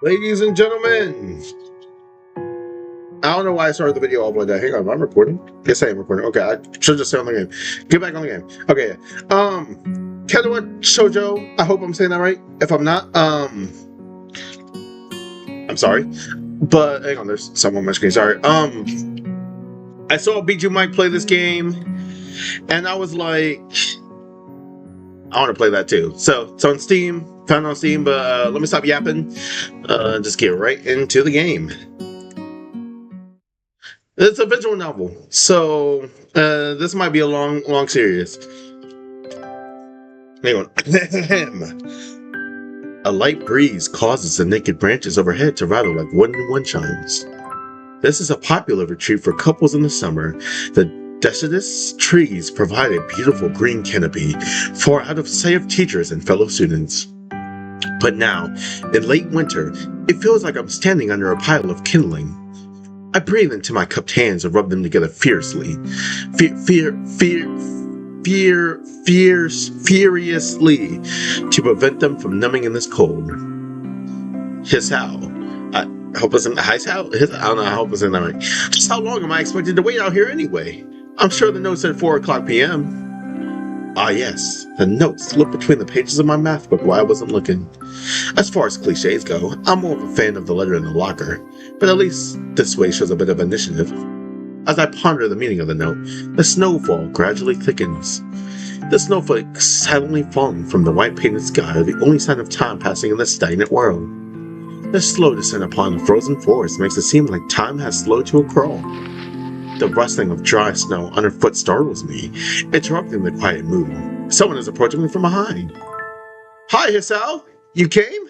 Ladies and gentlemen, I don't know why I started the video all the way there. Hang on, am I recording? Yes, I am recording. Okay, I should just stay on the game. Get back on the game. Okay, Katawa Shoujo. I hope I'm saying that right. If I'm not, I'm sorry. But hang on, there's someone on my screen. Sorry. I saw Bijou Mike play this game, and I was like, I want to play that too. So it's on Steam. Found it on Steam, but let me stop yapping. Just get right into the game. It's a visual novel, so this might be a long series. Hang on. A light breeze causes the naked branches overhead to rattle like wooden wind chimes. This is a popular retreat for couples in the summer. The deciduous trees provide a beautiful green canopy, far out of sight of teachers and fellow students. But now, in late winter, it feels like I'm standing under a pile of kindling. I breathe into my cupped hands and rub them together fiercely. Furiously to prevent them from numbing in this cold. His how. I hope it's in hi how. I don't know. I hope it's in that right. Just how long am I expected to wait out here anyway? I'm sure the note said 4 o'clock p.m. Ah yes, the note slipped between the pages of my math book while I wasn't looking. As far as cliches go, I'm more of a fan of the letter in the locker, but at least this way shows a bit of initiative. As I ponder the meaning of the note, the snowfall gradually thickens. The snowflakes silently falling from the white painted sky are the only sign of time passing in this stagnant world. The slow descent upon the frozen forest makes it seem like time has slowed to a crawl. The rustling of dry snow underfoot startles me, interrupting the quiet mood. Someone is approaching me from behind. Hi, Hisao! You came?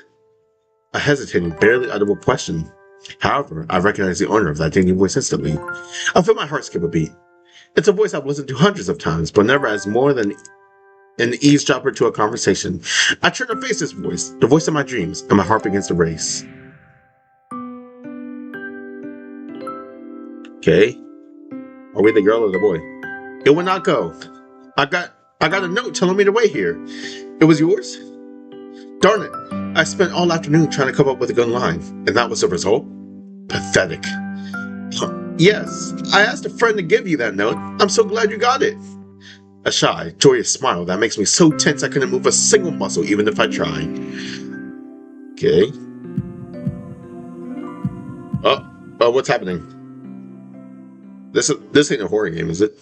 A hesitating, barely audible question. However, I recognize the owner of that dingy voice instantly. I feel my heart skip a beat. It's a voice I've listened to hundreds of times, but never as more than an eavesdropper to a conversation. I turn to face this voice, the voice of my dreams, and my heart begins to race. Okay. Are we the girl or the boy? It will not go. I got a note telling me to wait here. It was yours? Darn it. I spent all afternoon trying to come up with a good line, and that was the result? Pathetic. Yes, I asked a friend to give you that note. I'm so glad you got it. A shy, joyous smile that makes me so tense I couldn't move a single muscle even if I tried. Okay. What's happening? This ain't a horror game, is it?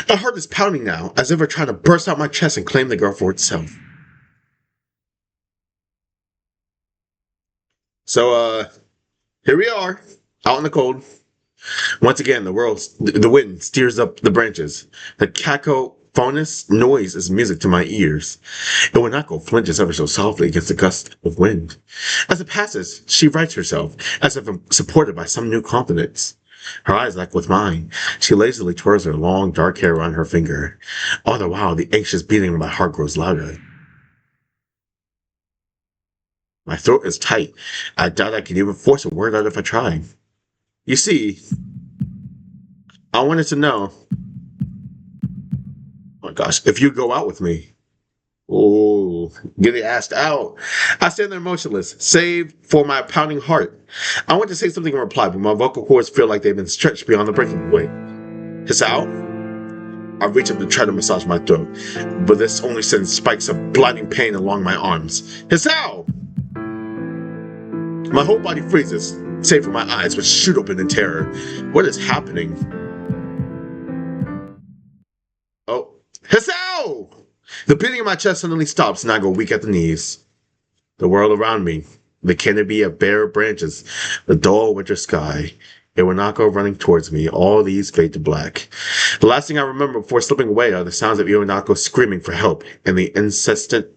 My heart is pounding now, as if it's trying to burst out my chest and claim the girl for itself. So, here we are, out in the cold. Once again, the wind steers up the branches. The cacophonous noise is music to my ears. Iwanako flinches ever so softly against the gust of wind. As it passes, she rights herself, as if supported by some new confidence. Her eyes lock with mine. She lazily twirls her long, dark hair around her finger. All the while, the anxious beating of my heart grows louder. My throat is tight. I doubt I could even force a word out if I tried. You see, I wanted to know, oh my gosh, if you go out with me. Oh, get it asked out. I stand there motionless, save for my pounding heart. I want to say something in reply, but my vocal cords feel like they've been stretched beyond the breaking point. Hisao? I reach up to try to massage my throat, but this only sends spikes of blinding pain along my arms. Hisao! My whole body freezes, save for my eyes, which shoot open in terror. What is happening? Oh, Hisao! The beating in my chest suddenly stops and I go weak at the knees. The world around me, the canopy of bare branches, the dull winter sky, Iwanako running towards me, all these fade to black. The last thing I remember before slipping away are the sounds of Iwanako screaming for help and the incessant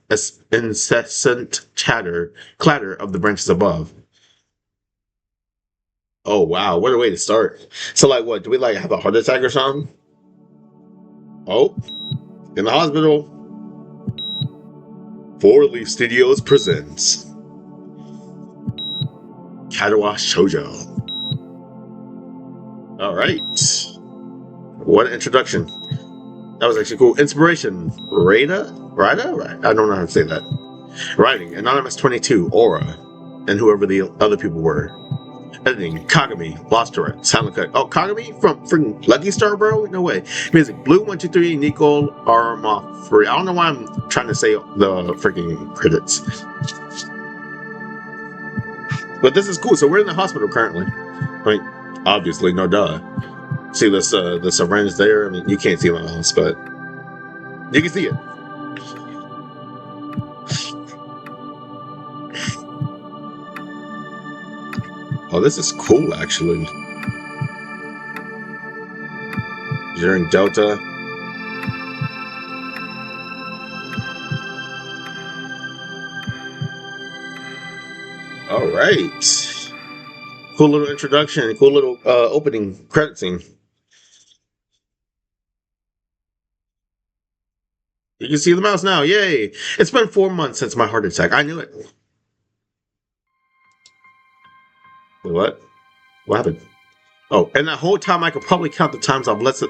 clatter of the branches above. Oh wow, what a way to start. So like what, do we like have a heart attack or something? Oh, in the hospital. 4 Leaf Studios presents Katawa Shoujo. Alright. What an introduction. That was actually cool. Inspiration. Rada? I don't know how to say that. Writing. Anonymous 22. Aura. and whoever the other people were. Editing, Kagami, Lost Direct, Silent Cut. Oh, Kagami from freaking Lucky Star, bro? No way. Music, Blue123, Nicole Armoff. I don't know why I'm trying to say the freaking credits. But this is cool. So we're in the hospital currently. I mean, obviously, no duh. See this the syringe there? I mean, you can't see my mouse, but you can see it. Oh, this is cool, actually. During Delta. All right. Cool little introduction, cool little opening credit scene. You can see the mouse now. Yay! It's been 4 months since my heart attack. I knew it. What? What happened? Oh, and that whole time I could probably count the times I've let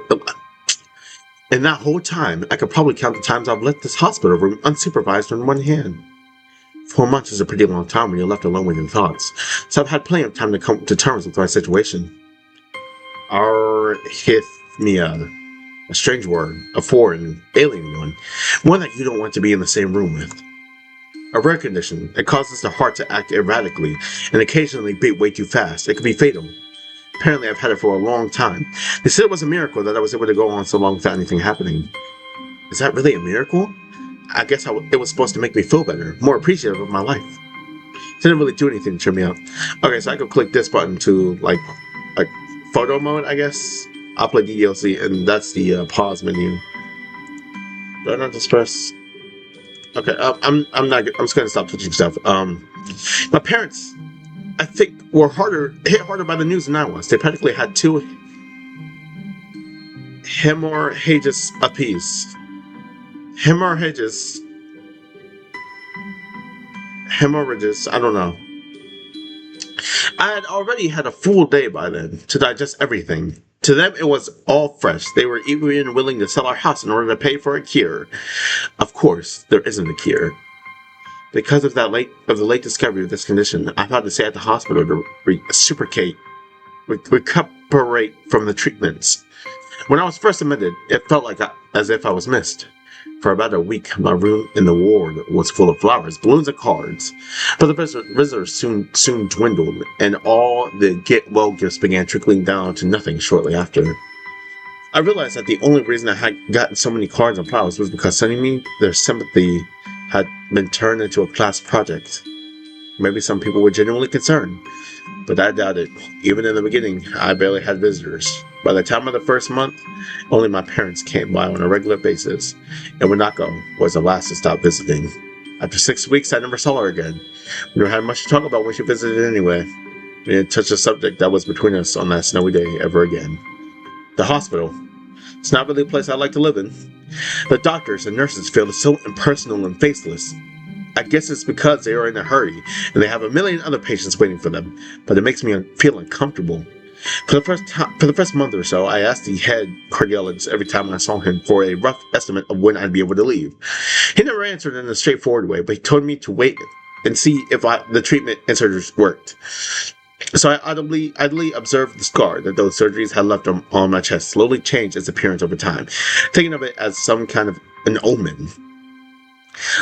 and that whole time I could probably count the times I've left this hospital room unsupervised on one hand. 4 months is a pretty long time when you're left alone with your thoughts, so I've had plenty of time to come to terms with my situation. Arrhythmia. A strange word, a foreign, alien one that you don't want to be in the same room with. A rare condition. It causes the heart to act erratically and occasionally beat way too fast. It can be fatal. Apparently, I've had it for a long time. They said it was a miracle that I was able to go on so long without anything happening. Is that really a miracle? I guess it was supposed to make me feel better, more appreciative of my life. It didn't really do anything to cheer me up. Okay, so I could click this button to like photo mode, I guess. I'll play DLC, and that's the pause menu. Do I not just press? Okay, I'm just gonna stop touching stuff. My parents, I think, were hit harder by the news than I was. They practically had 2 hemorrhages apiece. Hemorrhages. I don't know. I had already had a full day by then to digest everything. To them, it was all fresh. They were even willing to sell our house in order to pay for a cure. Of course, there isn't a cure. Because of the late discovery of this condition, I've had to stay at the hospital to recuperate from the treatments. When I was first admitted, it felt as if I was missed. For about a week, my room in the ward was full of flowers, balloons, and cards. But the visitors soon dwindled, and all the get-well gifts began trickling down to nothing shortly after. I realized that the only reason I had gotten so many cards and flowers was because suddenly their sympathy had been turned into a class project. Maybe some people were genuinely concerned, but I doubt it. Even in the beginning, I barely had visitors. By the time of the first month, only my parents came by on a regular basis, and Wanako was the last to stop visiting. After 6 weeks, I never saw her again. We never had much to talk about when she visited anyway. We didn't touch the subject that was between us on that snowy day ever again. The hospital. It's not really a place I'd like to live in. The doctors and nurses feel so impersonal and faceless. I guess it's because they are in a hurry, and they have a million other patients waiting for them, but it makes me feel uncomfortable. For the first month or so, I asked the head cardiologist every time I saw him for a rough estimate of when I'd be able to leave. He never answered in a straightforward way, but he told me to wait and see if the treatment and surgeries worked. So I idly observed the scar that those surgeries had left on my chest slowly change its appearance over time, thinking of it as some kind of an omen.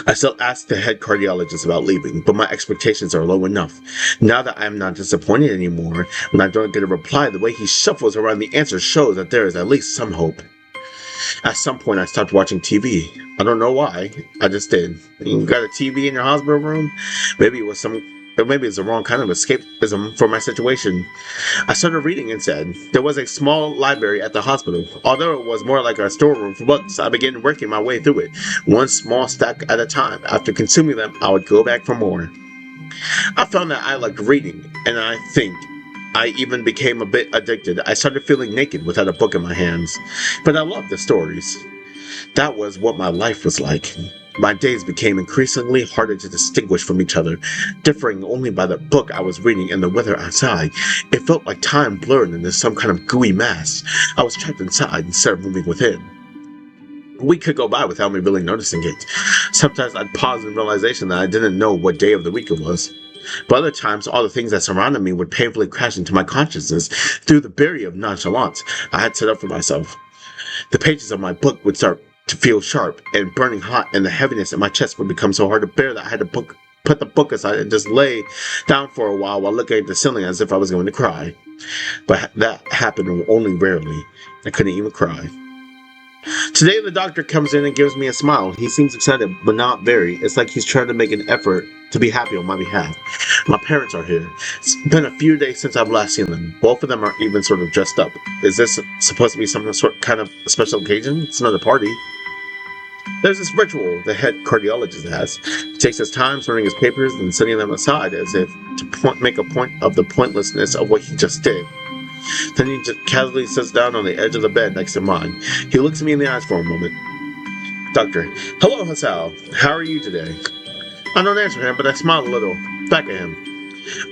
I still ask the head cardiologist about leaving, but my expectations are low enough. Now that I am not disappointed anymore, when I don't get a reply, the way he shuffles around the answers shows that there is at least some hope. At some point, I stopped watching TV. I don't know why. I just did. You got a TV in your hospital room? Maybe it's the wrong kind of escapism for my situation. I started reading instead. There was a small library at the hospital. Although it was more like a storeroom for books, I began working my way through it, one small stack at a time. After consuming them, I would go back for more. I found that I liked reading, and I think I even became a bit addicted. I started feeling naked without a book in my hands. But I loved the stories. That was what my life was like. My days became increasingly harder to distinguish from each other, differing only by the book I was reading and the weather outside. It felt like time blurred into some kind of gooey mass. I was trapped inside instead of moving within. A week could go by without me really noticing it. Sometimes I'd pause in realization that I didn't know what day of the week it was. But other times, all the things that surrounded me would painfully crash into my consciousness through the barrier of nonchalance I had set up for myself. The pages of my book would start to feel sharp and burning hot, and the heaviness in my chest would become so hard to bear that I had to put the book aside and just lay down for a while looking at the ceiling as if I was going to cry. But that happened only rarely. I couldn't even cry. Today the doctor comes in and gives me a smile. He seems excited, but not very. It's like he's trying to make an effort to be happy on my behalf. My parents are here. It's been a few days since I've last seen them. Both of them are even sort of dressed up. Is this supposed to be some kind of special occasion? It's another party. There's this ritual the head cardiologist has. He takes his time sorting his papers and setting them aside as if to make a point of the pointlessness of what he just did. Then he just casually sits down on the edge of the bed next to mine. He looks me in the eyes for a moment. Doctor, hello Hasao. How are you today? I don't answer him, but I smile a little back at him.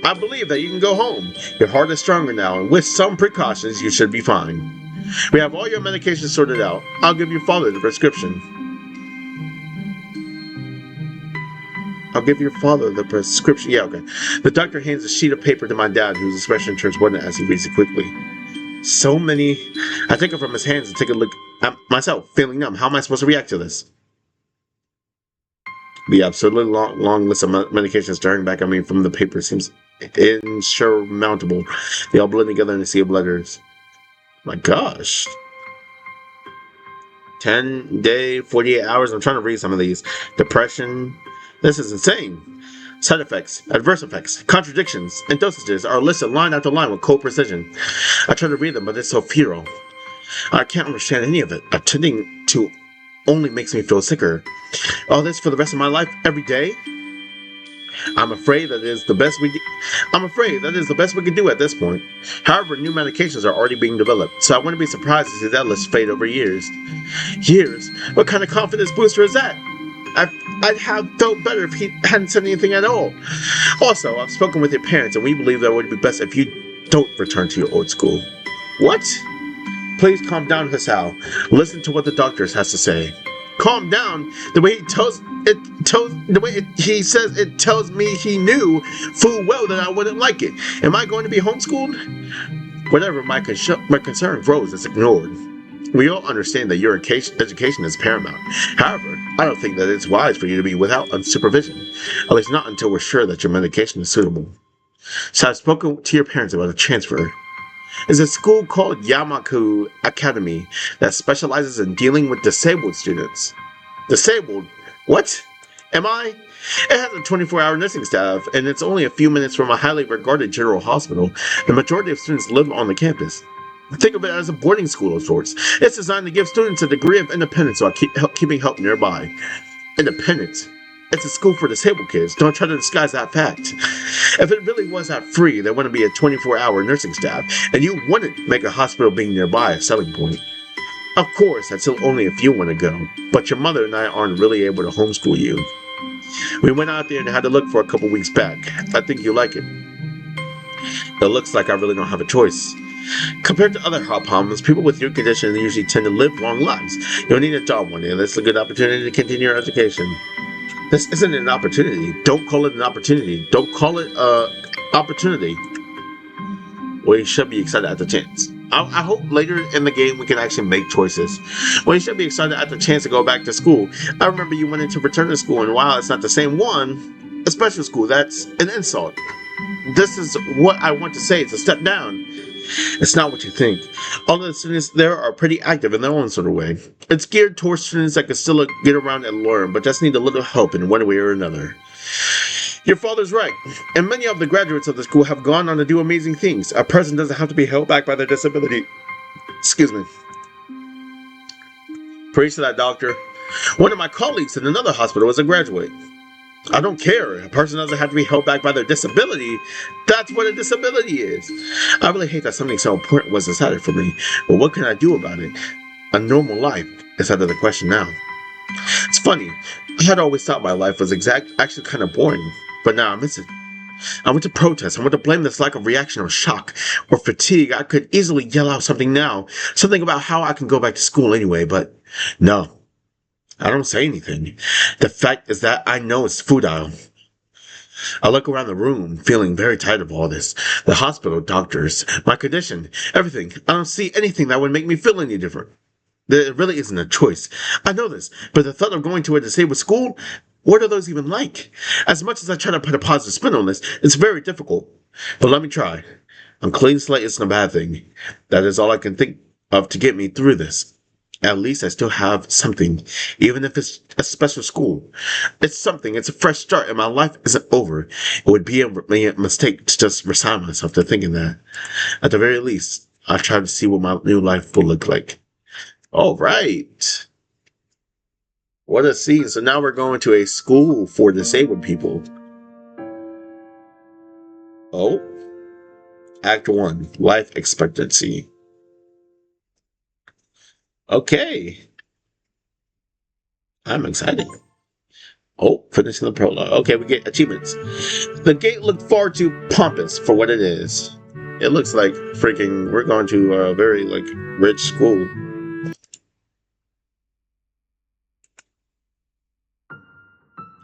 I believe that you can go home. Your heart is stronger now, and with some precautions, you should be fine. We have all your medications sorted out. I'll give your father the prescription. Yeah, okay. The doctor hands a sheet of paper to my dad, whose expression turns white as he reads it quickly. So many. I take it from his hands and take a look at myself, feeling numb. How am I supposed to react to this? The absolutely long list of medications staring back at me from the paper seems insurmountable. They all blend together in a sea of letters. My gosh. 10-day, 48 hours. I'm trying to read some of these. Depression. This is insane. Side effects, adverse effects, contradictions, and dosages are listed line after line with cold precision. I try to read them, but it's so futile. I can't understand any of it. Attending to only makes me feel sicker. All this for the rest of my life, every day? I'm afraid that is the best we can do at this point. However, new medications are already being developed, so I wouldn't be surprised to see that list fade over years. Years? What kind of confidence booster is that? I'd have felt better if he hadn't said anything at all. Also, I've spoken with your parents, and we believe that it would be best if you don't return to your old school. What? Please calm down, Hasao. Listen to what the doctor has to say. Calm down? The way he says it tells me he knew full well that I wouldn't like it. Am I going to be homeschooled? Whatever my concern grows is ignored. We all understand that your education is paramount. However, I don't think that it's wise for you to be without supervision, at least not until we're sure that your medication is suitable. So I've spoken to your parents about a transfer. It's a school called Yamaku Academy that specializes in dealing with disabled students. Disabled? What? Am I? It has a 24-hour nursing staff, and it's only a few minutes from a highly regarded general hospital. The majority of students live on the campus. Think of it as a boarding school of sorts. It's designed to give students a degree of independence while keeping help nearby. Independence? It's a school for disabled kids. Don't try to disguise that fact. If it really was that free, there wouldn't be a 24-hour nursing staff, and you wouldn't make a hospital being nearby a selling point. Of course, that's still only a few want to go, but your mother and I aren't really able to homeschool you. We went out there and had to look for a couple weeks back. I think you like it. It looks like I really don't have a choice. Compared to other hot palms, people with your condition usually tend to live long lives. You'll need a job one day, and that's a good opportunity to continue your education. This isn't an opportunity. Don't call it an opportunity. Don't call it opportunity. Well, you should be excited at the chance. I hope later in the game we can actually make choices. Well, you should be excited at the chance to go back to school. I remember you went into return to school, and while it's not the same one, a special school, that's an insult. This is what I want to say. It's a step down. It's not what you think. All the students there are pretty active in their own sort of way. It's geared towards students that can still get around and learn, but just need a little help in one way or another. Your father's right, and many of the graduates of the school have gone on to do amazing things. A person doesn't have to be held back by their disability. Excuse me. Praise to that, doctor. One of my colleagues in another hospital is a graduate. I don't care. A person doesn't have to be held back by their disability. That's what a disability is. I really hate that something so important was decided for me. But what can I do about it? A normal life is out of the question now. It's funny. I had always thought my life was actually kind of boring. But now I miss it. I went to protest. I went to blame this lack of reaction or shock or fatigue. I could easily yell out something now. Something about how I can go back to school anyway. But no. I don't say anything. The fact is that I know it's futile. I look around the room, feeling very tired of all this. The hospital, doctors, my condition, everything. I don't see anything that would make me feel any different. There really isn't a choice. I know this, but the thought of going to a disabled school, what are those even like? As much as I try to put a positive spin on this, it's very difficult. But let me try. I'm clean slate isn't a bad thing. That is all I can think of to get me through this. At least I still have something, even if it's a special school. It's something, it's a fresh start, and my life isn't over. It would be a mistake to just resign myself to thinking that. At the very least, I try to see what my new life will look like. All right. What a scene. So now we're going to a school for disabled people. Oh. Act 1, life expectancy. Okay. I'm excited. Oh, finishing the prologue. Okay, we get achievements. The gate looked far too pompous for what it is. It looks like freaking, we're going to a very, like, rich school.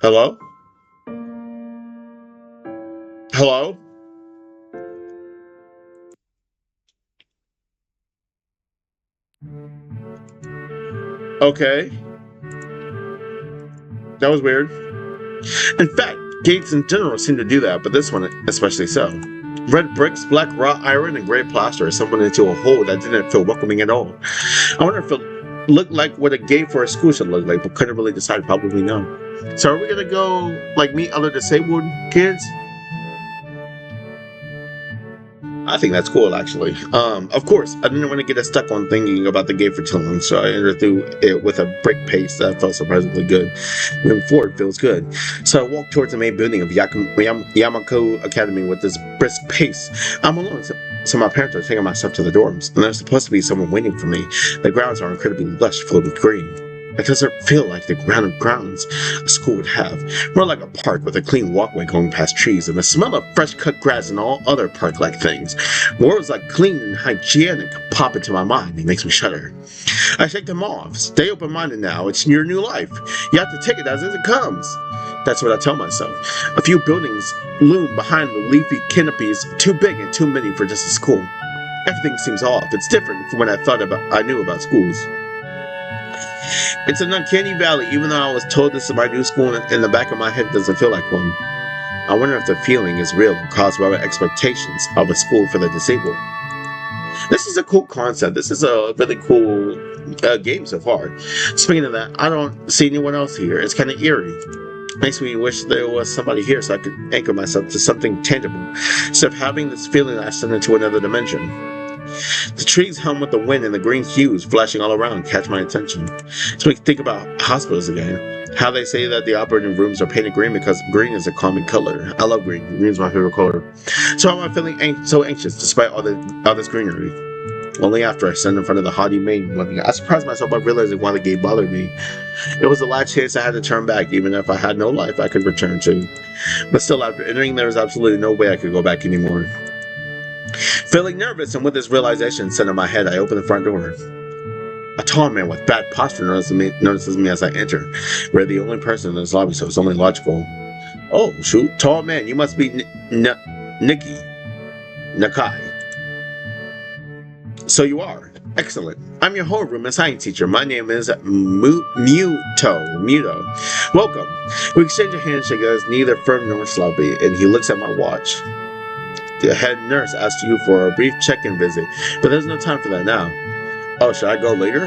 Hello? Hello? Okay. That was weird. In fact, gates in general seem to do that, but this one especially so. Red bricks, black wrought iron, and gray plaster someone into a hole that didn't feel welcoming at all. I wonder if it looked like what a gate for a school should look like, but couldn't really decide. Probably no. So are we gonna go like meet other disabled kids? I think that's cool, actually. Of course, I didn't want to get stuck on thinking about the game for too long, so I entered through it with a brick pace that felt surprisingly good. Moving forward feels good. So I walked towards the main building of Yamako Academy with this brisk pace. I'm alone, so my parents are taking myself to the dorms, and there's supposed to be someone waiting for me. The grounds are incredibly lush, full of green. It doesn't feel like the grounds a school would have. More like a park with a clean walkway going past trees and the smell of fresh cut grass and all other park-like things. Words like clean and hygienic pop into my mind. It makes me shudder. I shake them off. Stay open-minded now. It's your new life. You have to take it as it comes. That's what I tell myself. A few buildings loom behind the leafy canopies, too big and too many for just a school. Everything seems off. It's different from when I knew about schools. It's an uncanny valley, even though I was told this is my new school, in the back of my head it doesn't feel like one. I wonder if the feeling is real or caused by my expectations of a school for the disabled. This is a cool concept. This is a really cool game so far. Speaking of that, I don't see anyone else here. It's kind of eerie. Makes me wish there was somebody here so I could anchor myself to something tangible, instead of having this feeling that I sent into another dimension. The trees hum with the wind and the green hues flashing all around catch my attention. So we can think about hospitals again. How they say that the operating rooms are painted green because green is a calming color. I love green. Green is my favorite color. So how am I feeling so anxious despite all this greenery? Only after I stand in front of the haughty maiden looking, I surprised myself by realizing why the gate bothered me. It was the last chance I had to turn back, even if I had no life I could return to. But still, after entering, there was absolutely no way I could go back anymore. Feeling nervous and with this realization set in my head, I opened the front door. A tall man with bad posture notices me as I enter. We're the only person in this lobby, so it's only logical. Oh, shoot, tall man, you must be Nikki. Nakai. So you are. Excellent. I'm your homeroom and science teacher. My name is Muto. Welcome. We exchange a handshake that is neither firm nor sloppy, and he looks at my watch. The head nurse asked you for a brief check-in visit, but there's no time for that now. Oh, should I go later?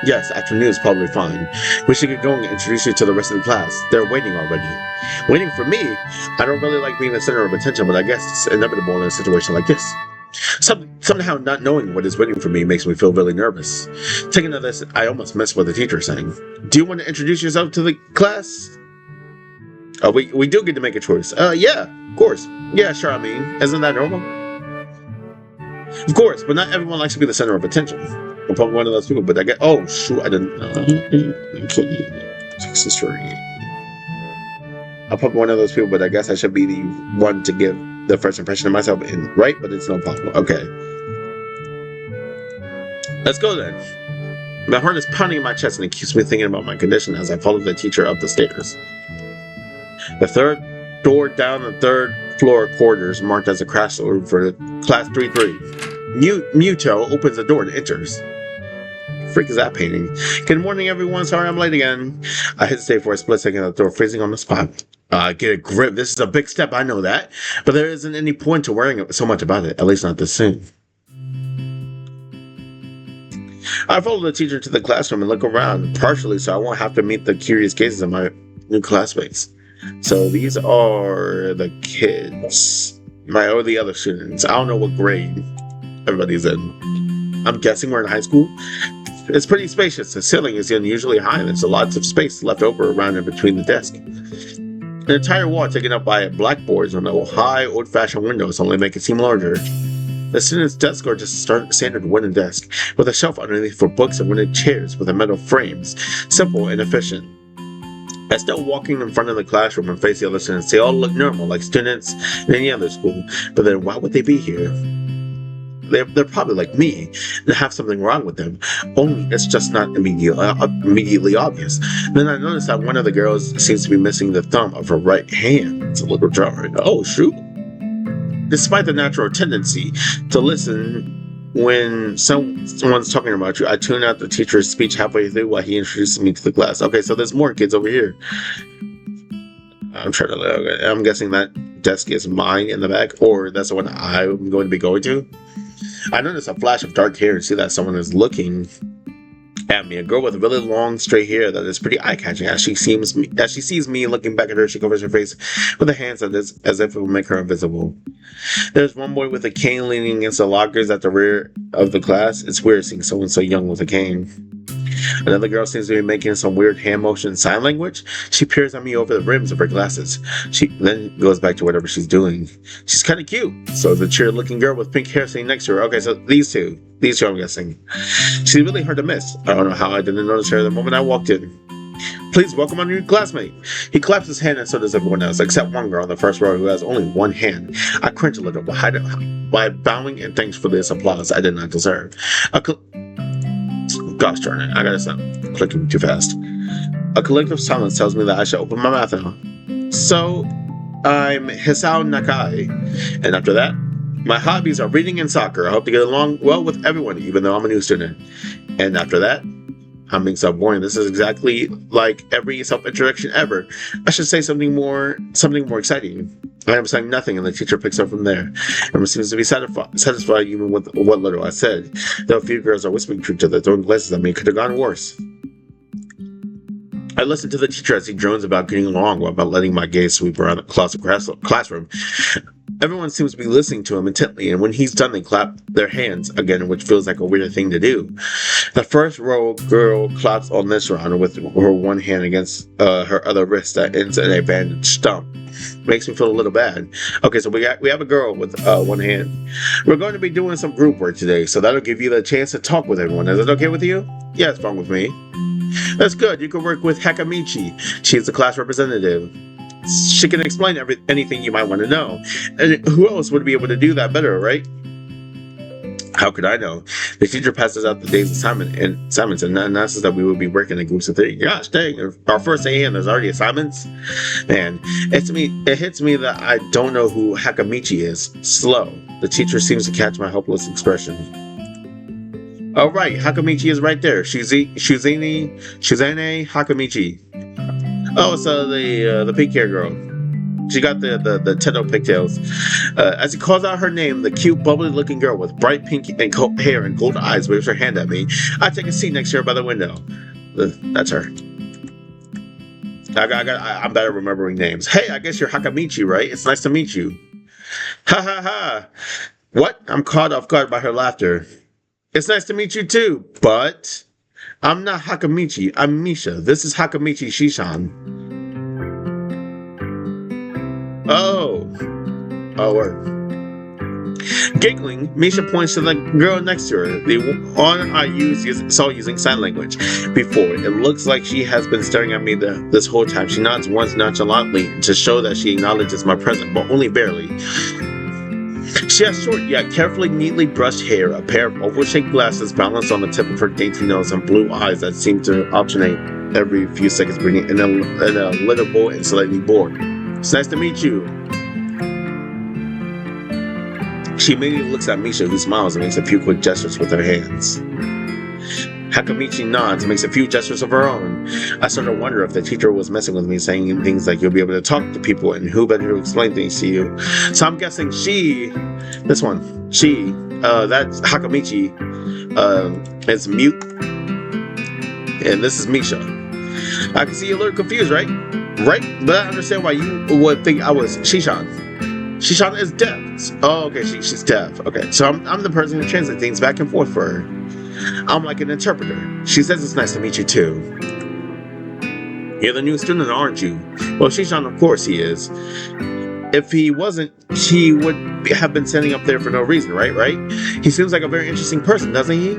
Yes, afternoon is probably fine. We should get going and introduce you to the rest of the class. They're waiting already. Waiting for me? I don't really like being the center of attention, but I guess it's inevitable in a situation like this. Somehow not knowing what is waiting for me makes me feel really nervous. Taking to this, I almost missed what the teacher is saying. Do you want to introduce yourself to the class? We do get to make a choice. Yeah, of course. Yeah, sure, I mean, isn't that normal? Of course, but not everyone likes to be the center of attention. I'm probably one of those people, but I get, oh, shoot, I didn't, I'm probably one of those people, but I guess I should be the one to give the first impression of myself, right? But it's no problem. Okay. Let's go then. My heart is pounding in my chest and it keeps me thinking about my condition as I follow the teacher up the stairs. The third door down the third floor corridors marked as a classroom for class 3-3. Muto opens the door and enters. Freak is that painting? Good morning, everyone. Sorry I'm late again. I hesitate for a split second at the door, freezing on the spot. Get a grip. This is a big step, I know that. But there isn't any point to worrying so much about it, at least not this soon. I follow the teacher to the classroom and look around, partially so I won't have to meet the curious gazes of my new classmates. So these are the kids, the other students. I don't know what grade everybody's in. I'm guessing we're in high school. It's pretty spacious. The ceiling is unusually high, and there's lots of space left over around and between the desk. An entire wall taken up by blackboards on the high, old-fashioned windows only make it seem larger. The students' desks are just a standard wooden desk, with a shelf underneath for books and wooden chairs with metal frames. Simple and efficient. I start walking in front of the classroom and face the other students. They all look normal, like students in any other school. But then why would they be here? They're probably like me and have something wrong with them. Only it's just not immediately obvious. Then I notice that one of the girls seems to be missing the thumb of her right hand. It's a little jarring. Oh, shoot. Despite the natural tendency to listen when someone's talking about you, I tune out the teacher's speech halfway through while he introduces me to the class. Okay, so there's more kids over here. I'm trying to look. I'm guessing that desk is mine in the back, or that's the one I'm going to be going to. I notice a flash of dark hair and see that someone is looking at me. A girl with really long, straight hair that is pretty eye-catching. As she sees me looking back at her, she covers her face with her hands as if it will make her invisible. There's one boy with a cane leaning against the lockers at the rear of the class. It's weird seeing someone so young with a cane. Another girl seems to be making some weird hand motion sign language. She peers at me over the rims of her glasses. She then goes back to whatever she's doing. She's kind of cute. So the cheery-looking girl with pink hair sitting next to her. Okay, so these two I'm guessing. She's really hard to miss. I don't know how I didn't notice her the moment I walked in. Please welcome our new classmate. He claps his hand and so does everyone else, except one girl in the first row who has only one hand. I cringe a little by bowing and thanks for this applause I did not deserve. Gosh darn it, I gotta stop clicking too fast. A collective silence tells me that I should open my mouth now. So, I'm Hisao Nakai, and after that, my hobbies are reading and soccer. I hope to get along well with everyone, even though I'm a new student. And after that, I'm being so boring. This is exactly like every self-introduction ever. I should say something more exciting. I am saying nothing, and the teacher picks up from there. Everyone seems to be satisfied even with what little I said. Though a few girls are whispering to each other, throwing glances at me. It could have gone worse. I listen to the teacher as he drones about getting along while about letting my gaze sweep around the classroom. Everyone seems to be listening to him intently, and when he's done, they clap their hands again, which feels like a weird thing to do. The first row girl claps on this round with her one hand against her other wrist that ends in a bandaged stump. Makes me feel a little bad. Okay, so we have a girl with one hand. We're going to be doing some group work today, so that'll give you the chance to talk with everyone. Is it okay with you? Yeah, it's fine with me. That's good. You can work with Hakamichi. She's the class representative. She can explain anything you might want to know. And who else would be able to do that better, right? How could I know? The teacher passes out the day's assignments and announces that we will be working in groups of 3. Gosh dang, our first day and there's already assignments? Man, it hits me that I don't know who Hakamichi is. Slow. The teacher seems to catch my helpless expression. Oh right, Hakamichi is right there. Shuzane Hakamichi. Oh, so the pink hair girl. She got the Teto pigtails. As he calls out her name, the cute, bubbly-looking girl with bright pink and hair and gold eyes waves her hand at me. I take a seat next to her by the window. That's her. I'm bad at remembering names. Hey, I guess you're Hakamichi, right? It's nice to meet you. Ha ha ha. What? I'm caught off guard by her laughter. It's nice to meet you too, but I'm not Hakamichi. I'm Misha. This is Hakamichi Shishan. Oh, word. Giggling, Misha points to the girl next to her, the one I saw using sign language before. It looks like she has been staring at me this whole time. She nods once nonchalantly to show that she acknowledges my presence, but only barely. She has short yet carefully, neatly brushed hair, a pair of oval-shaped glasses balanced on the tip of her dainty nose, and blue eyes that seem to alternate every few seconds, bringing in a little bold and slightly bored. It's nice to meet you. She immediately looks at Misha, who smiles and makes a few quick gestures with her hands. Hakamichi nods and makes a few gestures of her own. I start to wonder if the teacher was messing with me, saying things like you'll be able to talk to people and who better to explain things to you. So I'm guessing that's Hakamichi, is mute, and this is Misha. I can see you're a little confused, right? Right? But I understand why you would think I was Shishan. Shishan is deaf. Oh, okay, she's deaf. Okay, so I'm the person who translates things back and forth for her. I'm like an interpreter. She says it's nice to meet you too. You're the new student, aren't you? Well, Shishan, of course he is. If he wasn't, he would have been standing up there for no reason, right? He seems like a very interesting person, doesn't he?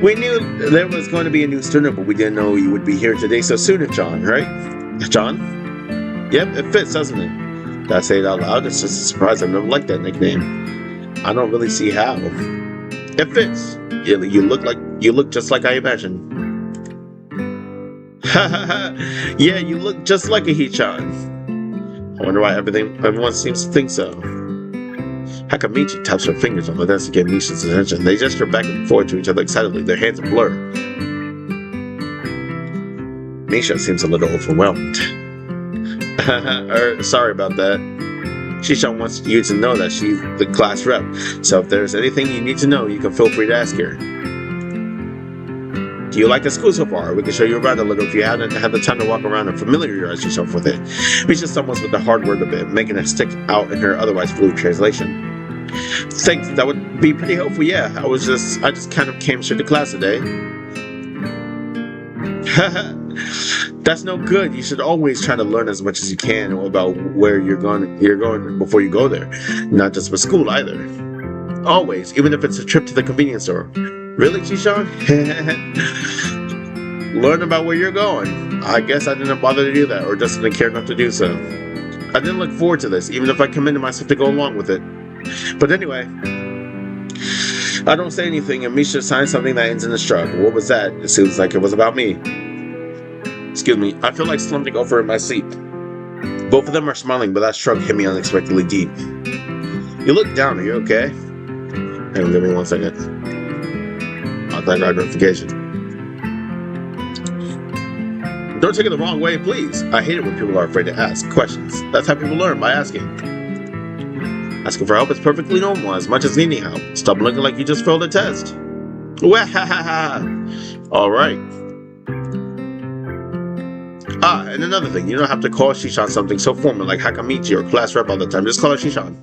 We knew there was going to be a new student, but we didn't know you would be here today so soon, John, right? John? Yep, it fits, doesn't it? Did I say it out loud? It's just a surprise. I've never liked that nickname. I don't really see how. It fits. You look just like I imagined. Yeah, you look just like a Hichan. I wonder why everyone seems to think so. Hakamichi taps her fingers on the desk to get Misha's attention. They gesture back and forth to each other excitedly, their hands are blurred. Misha seems a little overwhelmed. Sorry about that. Shishan wants you to know that she's the class rep, so if there's anything you need to know, you can feel free to ask her. Do you like the school so far? We can show you around a little if you haven't had the time to walk around and familiarize yourself with it. Misha stumbles with the hard word a bit, making it stick out in her otherwise fluid translation. Thanks, that would be pretty helpful, yeah. I just kind of came straight to class today. That's no good. You should always try to learn as much as you can about where you're going before you go there. Not just for school either. Always, even if it's a trip to the convenience store. Really, Shishan? Learn about where you're going. I guess I didn't bother to do that, or just didn't care enough to do so. I didn't look forward to this, even if I committed myself to go along with it. But anyway, I don't say anything, and Misha signs something that ends in a shrug. What was that? It seems like it was about me. Excuse me, I feel like slumping over in my seat. Both of them are smiling, but that shrug hit me unexpectedly deep. You look down, are you okay? Hang on, give me 1 second. I got a notification. Don't take it the wrong way, please. I hate it when people are afraid to ask questions. That's how people learn, by asking. Asking for help is perfectly normal, as much as needing help. Stop looking like you just failed a test. Alright. And another thing, you don't have to call Shishan something so formal like Hakamichi or class rep all the time. Just call her Shishan.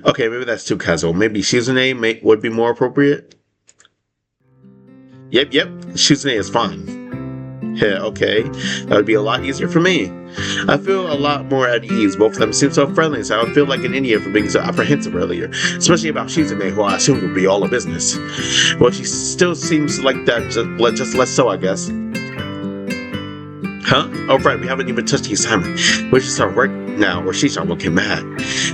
Okay, maybe that's too casual. Maybe Shizune would be more appropriate. Yep, Shizune is fine. Yeah, okay. That would be a lot easier for me. I feel a lot more at ease. Both of them seem so friendly, so I would feel like an idiot for being so apprehensive earlier. Especially about Shizune, who I assumed would be all a business. Well, she still seems like that, just less so, I guess. Huh? Oh, right, we haven't even touched the assignment. We should start work now, or Shishan will get mad.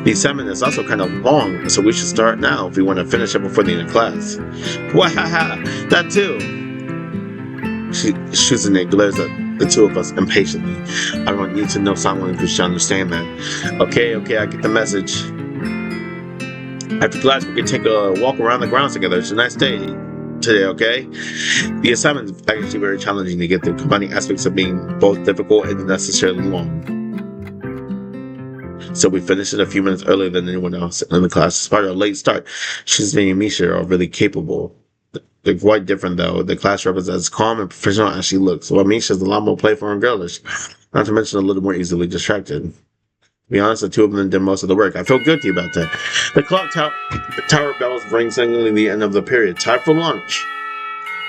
The assignment is also kind of long, so we should start now if we want to finish it before the end of class. Wahaha! That too! Shizune glares at the two of us impatiently. I don't need to know sign language to understand that. Okay, I get the message. After class, we can take a walk around the grounds together. It's a nice day today, okay? The assignment is actually very challenging to get through, combining aspects of being both difficult and unnecessarily long. So we finished it a few minutes earlier than anyone else in the class. Despite our late start, Shizune and Misha are really capable. They're quite different though. The class rep is as calm and professional as she looks, while Misha's a lot more playful and girlish, not to mention a little more easily distracted. To be honest, the two of them did most of the work. I feel guilty about that. The clock tower bells ring signaling the end of the period. Time for lunch.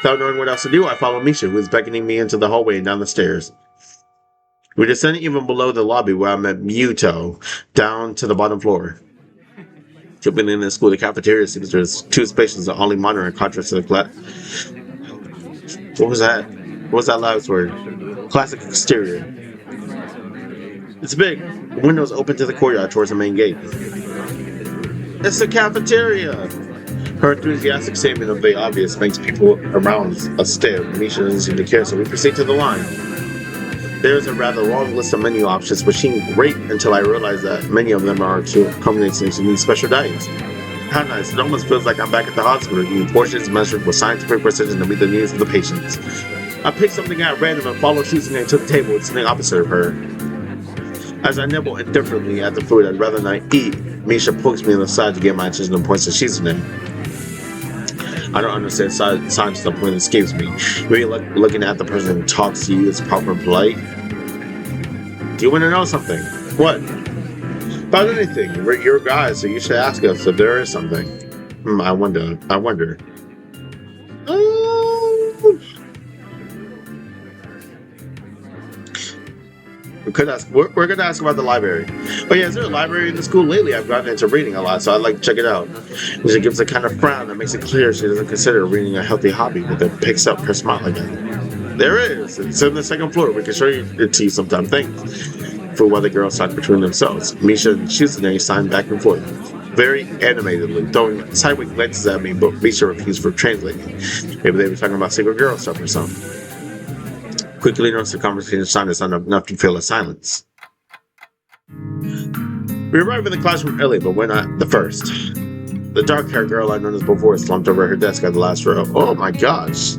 Without knowing what else to do, I follow Misha, who is beckoning me into the hallway and down the stairs. We descended even below the lobby where I met Muto, down to the bottom floor. Jumping in the school, the cafeteria seems there's two spaces that only monitor in contrast to the class. What was that? What was that last word? Classic exterior. It's big. The windows open to the courtyard towards the main gate. It's the cafeteria! Her enthusiastic statement of the obvious makes people around us stare. Misha doesn't seem to care, so we proceed to the line. There's a rather long list of menu options, which seem great until I realize that many of them are combinations of these special diets. How nice. It almost feels like I'm back at the hospital, eating portions measured with scientific precision to meet the needs of the patients. I picked something at random and followed Shoujo to the table and sitting opposite of her. As I nibble indifferently at the food I'd rather not eat, Misha pokes me in the side to get my attention and points to Shoujo. I don't understand signs to the point escapes me. Maybe looking at the person who talks to you is proper and polite. Do you want to know something? What? About anything. We're your guys, so you should ask us if there is something. I wonder. We're gonna ask about the library. Oh yeah, is there a library in the school? Lately I've gotten into reading a lot, so I'd like to check it out. And she gives a kind of frown that makes it clear she doesn't consider reading a healthy hobby, but then picks up her smile again. There is. It's on the second floor. We can show it to you sometime. Thanks. For while the girls talk between themselves, Misha and Shoujo sign back and forth, very animatedly, throwing sideways glances at me, but Misha refused for translating. Maybe they were talking about single girl stuff or something. Quickly noticed the conversation sounded enough to fill a silence. We arrived in the classroom early, but we're not the first. The dark-haired girl I noticed before slumped over her desk at the last row. Oh my gosh.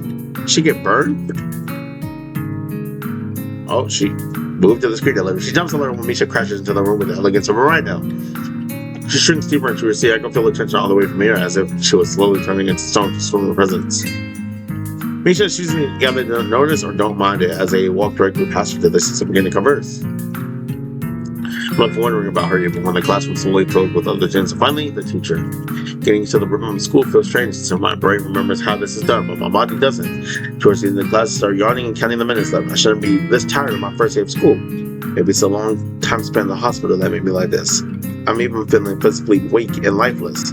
She get burned? Oh, she moved to the screen level. She jumps alert when Misha crashes into the room with the elegance of a rhino. She shrinks deeper into her seat. I can feel the tension all the way from here, as if she was slowly turning into stone to swim in her presence. Misha and Shoujo either don't notice or don't mind it as they walk directly past her to the system and begin to converse. I'm left wondering about her even when the classroom slowly filled with other students. Finally, the teacher. Getting to the room of school feels strange, so my brain remembers how this is done, but my body doesn't. Towards the end of the class, I start yawning and counting the minutes left. I shouldn't be this tired on my first day of school. Maybe it's a long time spent in the hospital that made me like this. I'm even feeling physically weak and lifeless.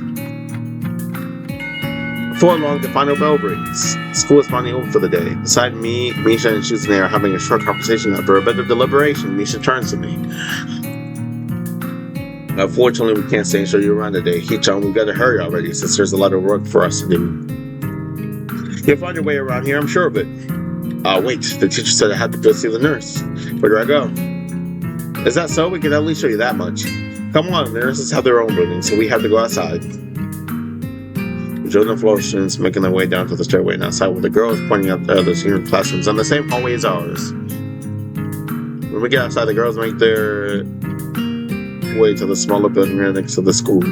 Before long, the final bell rings. School is finally over for the day. Beside me, Misha and Shoujo are having a short conversation. After a bit of deliberation, Misha turns to me. Unfortunately, we can't stay and show you around today. Hee-chan, we gotta hurry already since there's a lot of work for us to do. You'll find your way around here, I'm sure of it. Wait, the teacher said I had to go see the nurse. Where do I go? Is that so? We can at least show you that much. Come on, the nurses have their own building, so we have to go outside. The children floor students making their way down to the stairway and outside with the girls pointing out the other senior classrooms on the same hallway as ours. When we get outside, the girls make their way to the smaller building right next to the school.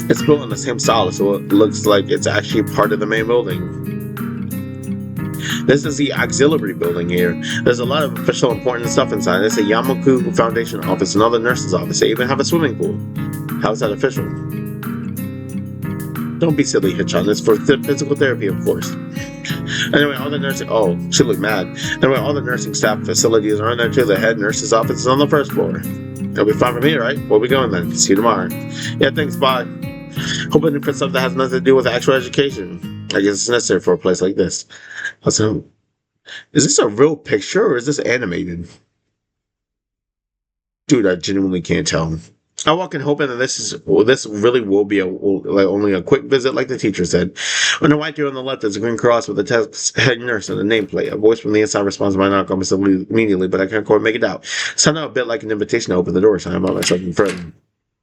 It's built in the same style, so it looks like it's actually part of the main building. This is the auxiliary building here. There's a lot of official important stuff inside. There's a Yamaku Foundation office, another nurse's office. They even have a swimming pool. How is that official? Don't be silly, Hee-chan. It's for physical therapy, of course. Anyway, all the nursing... Oh, she looked mad. Anyway, all the nursing staff facilities are in there too. The head nurse's office is on the first floor. It'll be fine for me, right? Where we going then? See you tomorrow. Yeah, thanks, bye. Hoping for stuff that has nothing to do with actual education. I guess it's necessary for a place like this. Also, is this a real picture or is this animated? Dude, I genuinely can't tell. I walk in hoping that this really will be only a quick visit, like the teacher said. On the white door on the left is a green cross with the text head nurse and a nameplate. A voice from the inside responds to my knock almost immediately, but I can't quite make it out. Sounded a bit like an invitation to open the door, so I about myself in further.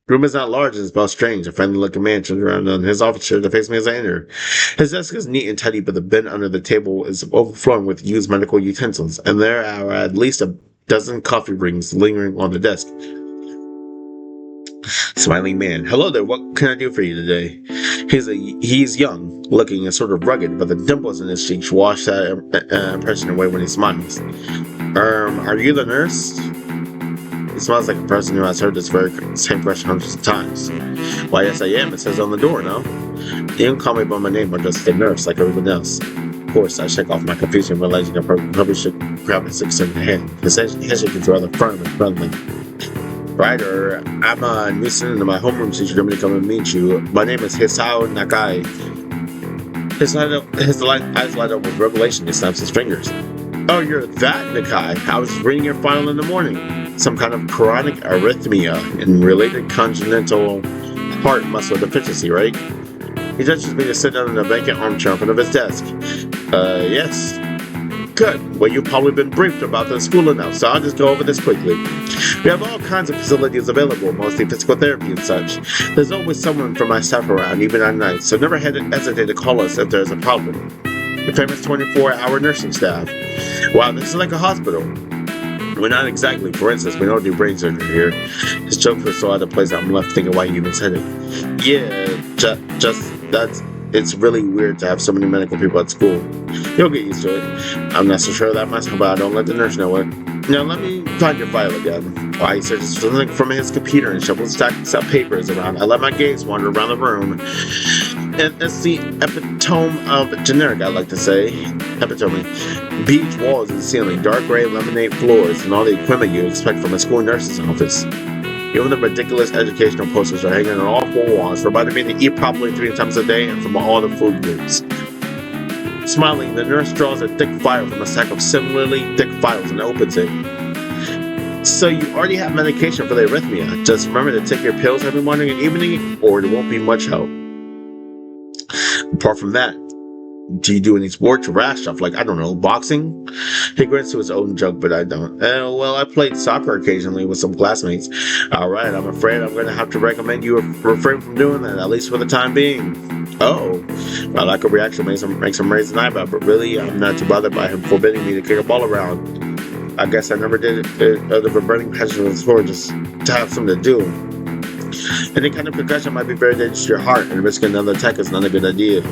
The room is not large and it's about strange. A friendly-looking man turns around on his office chair to face me as I enter. His desk is neat and tidy, but the bin under the table is overflowing with used medical utensils, and there are at least a dozen coffee rings lingering on the desk. Smiling man. Hello there, what can I do for you today? He's young, looking and sort of rugged, but the dimples in his cheeks wash that impression away when he smiles. Are you the nurse? He smiles like a person who has heard this very same question hundreds of times. Why, yes I am, it says on the door, no? You don't call me by my name or just the nurse like everyone else. Of course, I shake off my confusion, realizing I probably should grab his extended hand. His handshake is rather firm and friendly. Right, or I'm a new student in my homeroom teacher. I'm going to come and meet you. My name is Hisao Nakai. His eyes light up with revelation. He snaps his fingers. Oh, you're that Nakai. I was reading your file in the morning. Some kind of chronic arrhythmia and related congenital heart muscle deficiency, right? He touches me to sit down in a vacant armchair in front of his desk. Yes. Good. Well, you've probably been briefed about the school enough, so I'll just go over this quickly. We have all kinds of facilities available, mostly physical therapy and such. There's always someone from my staff around, even at night, so never hesitate to call us if there's a problem. The famous 24-hour nursing staff. Wow, this is like a hospital. We're not exactly. For instance, we don't do brain surgery here. His joke was so out of place I'm left thinking why you even said it. Yeah, it's really weird to have so many medical people at school. You'll get used to it. I'm not so sure of that myself, but I don't let the nurse know it. Now, let me find your file again. While he searches for something from his computer and shuffles stacks of papers around, I let my gaze wander around the room. And it's the epitome of generic, I like to say. Epitome. Beige walls and ceiling, dark gray laminate floors, and all the equipment you expect from a school nurse's office. Even the ridiculous educational posters are hanging on all four walls, reminding me to eat properly 3 times a day and from all the food groups. Smiling, the nurse draws a thick file from a stack of similarly thick files and opens it. So you already have medication for the arrhythmia. Just remember to take your pills every morning and evening, or there won't be much help. Apart from that, do you do any sports or rash stuff like, I don't know, boxing? He grins to his own joke, but I don't. Well, I played soccer occasionally with some classmates. Alright, I'm afraid I'm going to have to recommend you refrain from doing that, at least for the time being. Oh, my lack of reaction makes him raise an eyebrow, but really, I'm not too bothered by him forbidding me to kick a ball around. I guess I never did it out of a burning passion of the sport just to have something to do. Any kind of concussion might be very dangerous to your heart, and risking another attack is not a good idea.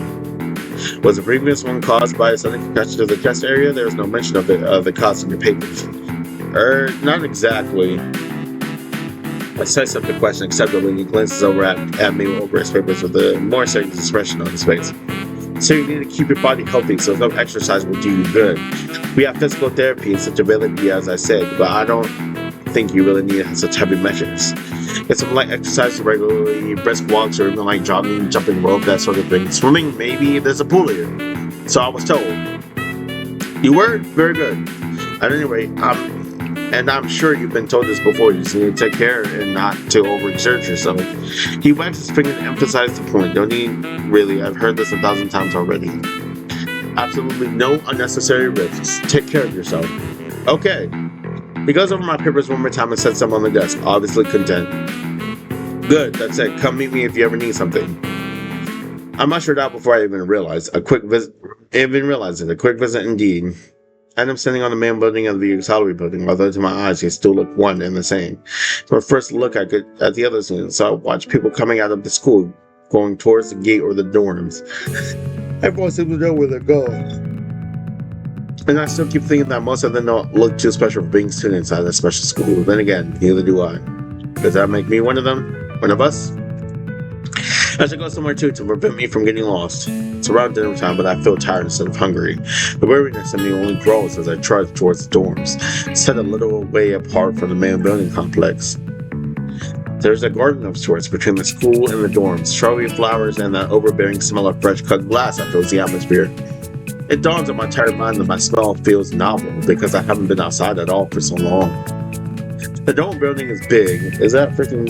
Was the previous one caused by a sudden concussion to the chest area? There was no mention of the cause in your papers. Not exactly. I says up the question acceptably, and he glances over at me over his papers with a more serious expression on his face. So you need to keep your body healthy, so no exercise will do you good. We have physical therapy and such availability, as I said, but I don't think you really need to have such heavy measures. Get some light exercise regularly, brisk walks, or even like jogging, jumping rope, that sort of thing. Swimming, maybe. There's a pool here. So I was told. You were? Very good. At any rate, I'm sure you've been told this before, you just need to take care and not to overexert yourself. He wags his finger to emphasize the point. Don't need, really, I've heard this 1,000 times already. Absolutely no unnecessary risks. Take care of yourself. Okay. He goes over my papers one more time and sets them on the desk, obviously content. Good, that's it. Come meet me if you ever need something. I mustered out before I even realized. A quick visit indeed. And I'm standing on the main building of the auxiliary building, although to my eyes they still look one and the same. For first look at the other students, so I watch people coming out of the school, going towards the gate or the dorms. Everyone seems to know where they're going. And I still keep thinking that most of them don't look too special for being students at a special school. Then again, neither do I. Does that make me one of them? One of us? I should go somewhere too to prevent me from getting lost. It's around dinner time, but I feel tired instead of hungry. The weariness in me only grows as I trudge towards the dorms, set a little way apart from the main building complex. There's a garden of sorts between the school and the dorms, strawberry flowers and the overbearing smell of fresh cut glass that fills the atmosphere. It dawns on my tired mind that my smell feels novel because I haven't been outside at all for so long. The dorm building is big. Is that freaking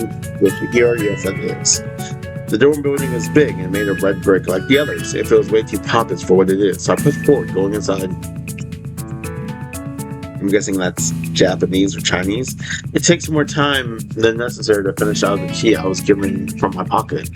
here? Yes, that is. The dorm building is big and made of red brick like the others. It feels way too pompous for what it is, so I push forward, going inside. I'm guessing that's Japanese or Chinese. It takes more time than necessary to finish out the key I was given from my pocket.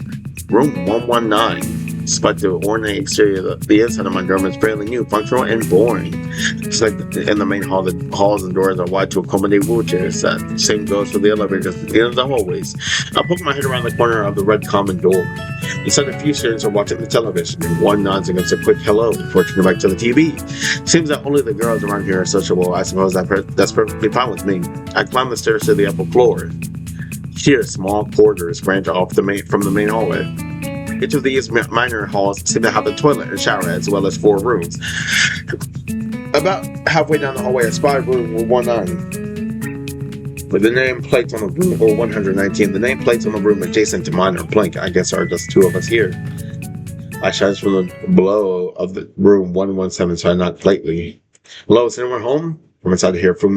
Room 119. Despite the ornate exterior, the inside of my dorm is fairly new, functional, and boring. Just like in the main hall, the halls and doors are wide to accommodate wheelchairs. That same goes for the elevators and the hallways. I poke my head around the corner of the red common door. Inside, a few students are watching the television, and one nods and gives a quick hello before turning back to the TV. Seems that only the girls around here are sociable. I suppose that's perfectly fine with me. I climb the stairs to the upper floor. Here, small corridors branch off from the main hallway. Each of these minor halls seem to have a toilet and shower as well as 4 rooms. About halfway down the hallway, I spy room 119. With the nameplates on the room, or 119, the nameplates on the room adjacent to mine are blank. I guess there are just 2 of us here. I shines from the below of the room 117, so I knock lightly. Hello, is anyone home? From inside, I hear a few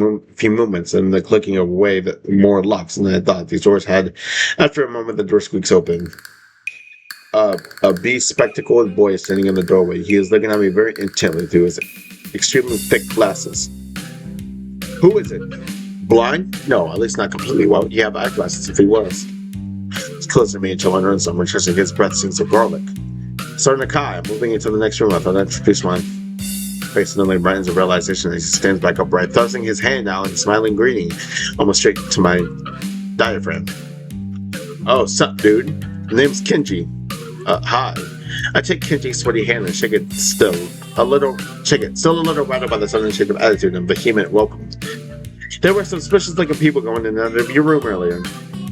movements and the clicking of away that more locks than I thought these doors had. After a moment, the door squeaks open. A bespectacled boy is standing in the doorway. He is looking at me very intently through his extremely thick glasses. Who is it? Blind? No, at least not completely. Well, you have eyeglasses if he was. It's close to me until I learn something, trusting his breath stinks of garlic. Sir Nakai, I'm moving into the next room. I thought I'd introduce my face suddenly brightens a realization as he stands back upright, thrusting his hand out and smiling greeting almost straight to my diaphragm. Oh, sup, dude? Name's Kenji. Hi. I take Kenji's sweaty hand and shake it still a little rattled by the sudden change of attitude and vehement welcome. There were some suspicious-looking people going in and out of your room earlier.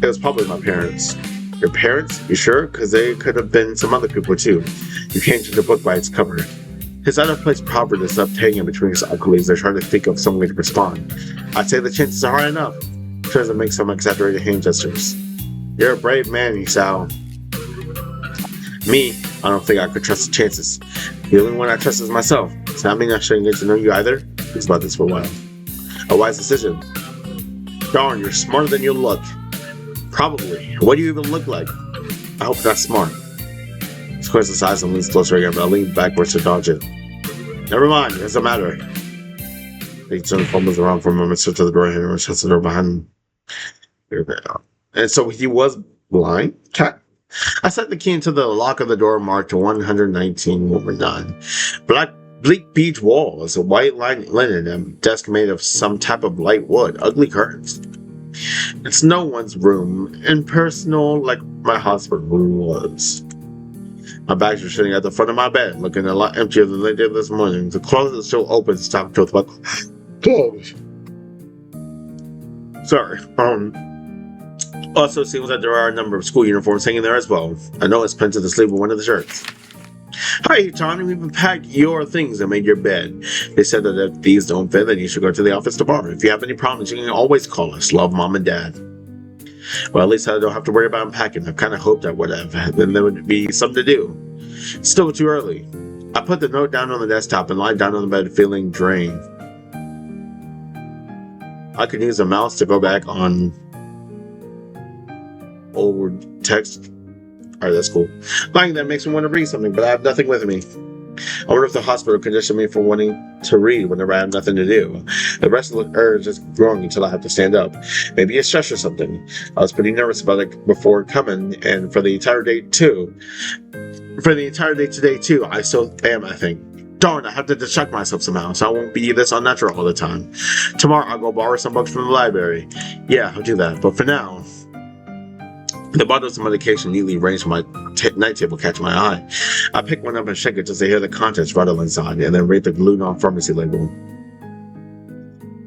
It was probably my parents. Your parents? You sure? Because they could have been some other people too. You can't judge a book by its cover. His out-of-place proverb is left hanging between his eyelids. They're trying to think of some way to respond. I'd say the chances are high enough. He tries to make some exaggerated hand gestures. You're a brave man, Isao. Me, I don't think I could trust the chances. The only one I trust is myself. Does that mean I shouldn't get to know you either? Think about this for a while. A wise decision. Darn, you're smarter than you look. Probably. What do you even look like? I hope not smart. He squares his eyes and leans closer again, but I lean backwards to dodge it. Never mind, it doesn't matter. He turns fumbles around for a moment, sits to the door and shuts the door behind him. And so he was blind? Cat? I set the key into the lock of the door marked 119 Black bleak beige walls, a white linen, and a desk made of some type of light wood, ugly curtains. It's no one's room, impersonal like my hospital room was. My bags were sitting at the front of my bed, looking a lot emptier than they did this morning. The closet is still open, stocked with my clothes. Sorry. Also, it seems that there are a number of school uniforms hanging there as well. I know it's pinned to the sleeve of one of the shirts. Hi, Tony. We've unpacked your things and made your bed. They said that if these don't fit, then you should go to the office tomorrow. If you have any problems, you can always call us. Love, Mom and Dad. Well, at least I don't have to worry about unpacking. I kind of hoped I would have. Then there would be something to do. Still too early. I put the note down on the desktop and lied down on the bed feeling drained. I could use a mouse to go back on old text. Alright, that's cool. Lying there makes me want to read something, but I have nothing with me. I wonder if the hospital conditioned me for wanting to read whenever I have nothing to do. The rest of the urge is growing until I have to stand up. Maybe it's stress or something. I was pretty nervous about it before coming, and for the entire day too. For the entire day today too, I still am, I think. Darn, I have to distract myself somehow, so I won't be this unnatural all the time. Tomorrow I'll go borrow some books from the library. Yeah, I'll do that, but for now... The bottles of medication neatly arranged on my night table catch my eye. I pick one up and shake it just to hear the contents rattle inside, and then read the glued on pharmacy label.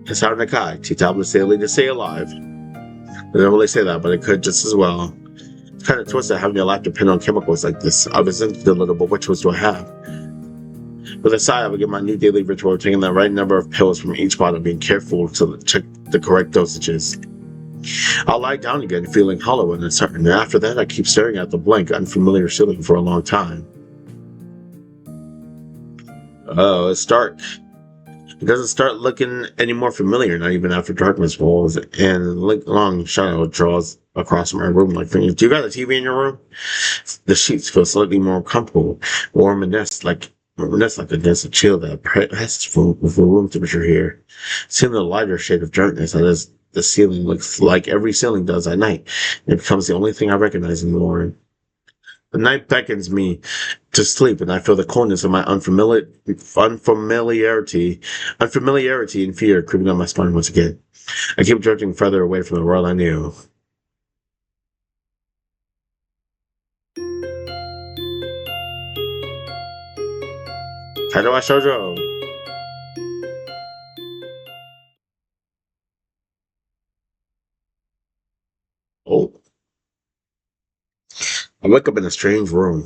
It's Howard Nakai, 2 tablets daily to stay alive. They don't really say that, but it could just as well. It's kind of twisted having your life depend on chemicals like this. I was into the little, but which ones do I have? With a sigh, I begin my new daily ritual of taking the right number of pills from each bottle, being careful to check the correct dosages. I'll lie down again, feeling hollow and uncertain, and after that I keep staring at the blank, unfamiliar ceiling for a long time. Oh, it's dark. It doesn't start looking any more familiar, not even after darkness falls, and a long shadow draws across my room like fingers. Do you got a TV in your room? The sheets feel slightly more comfortable, warm and nest like a dense chill that passes for room temperature here. Seeing the lighter shade of darkness that is the ceiling looks like every ceiling does at night. It becomes the only thing I recognize in the morning. The night beckons me to sleep, and I feel the coldness of my unfamiliarity and fear creeping on my spine once again. I keep drifting further away from the world I knew. Katawa Shoujo. Oh. I wake up in a strange room.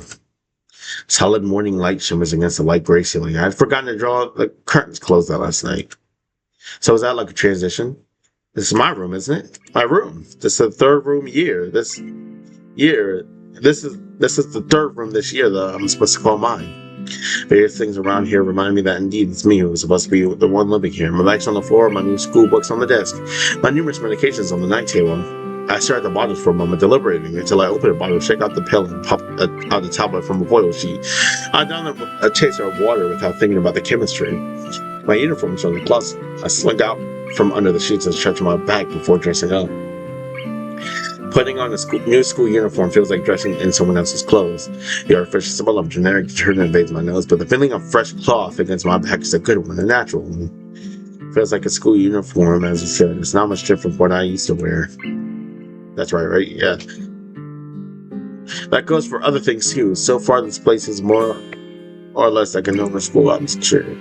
Solid morning light shimmers against the light gray ceiling. I had forgotten to draw the curtains closed out last night. So is that like a transition? This is my room, isn't it? My room. This is the third room year. This is the third room this year that I'm supposed to call mine. Various things around here remind me that indeed it's me who was supposed to be the one living here. My bag's on the floor, my new school books on the desk, my numerous medications on the night table. I stare at the bottles for a moment, deliberating until I open a bottle, shake out the pill, and pop out a tablet from a foil sheet. I down a chaser of water without thinking about the chemistry. My uniform's from the closet. I slink out from under the sheets and stretch my back before dressing up. Putting on a new school uniform feels like dressing in someone else's clothes. The artificial smell of generic detergent invades my nose, but the feeling of fresh cloth against my back is a good one, a natural one. Feels like a school uniform, as you said. It's not much different from what I used to wear. That's right? Yeah. That goes for other things too. So far, this place is more or less like a normal school atmosphere.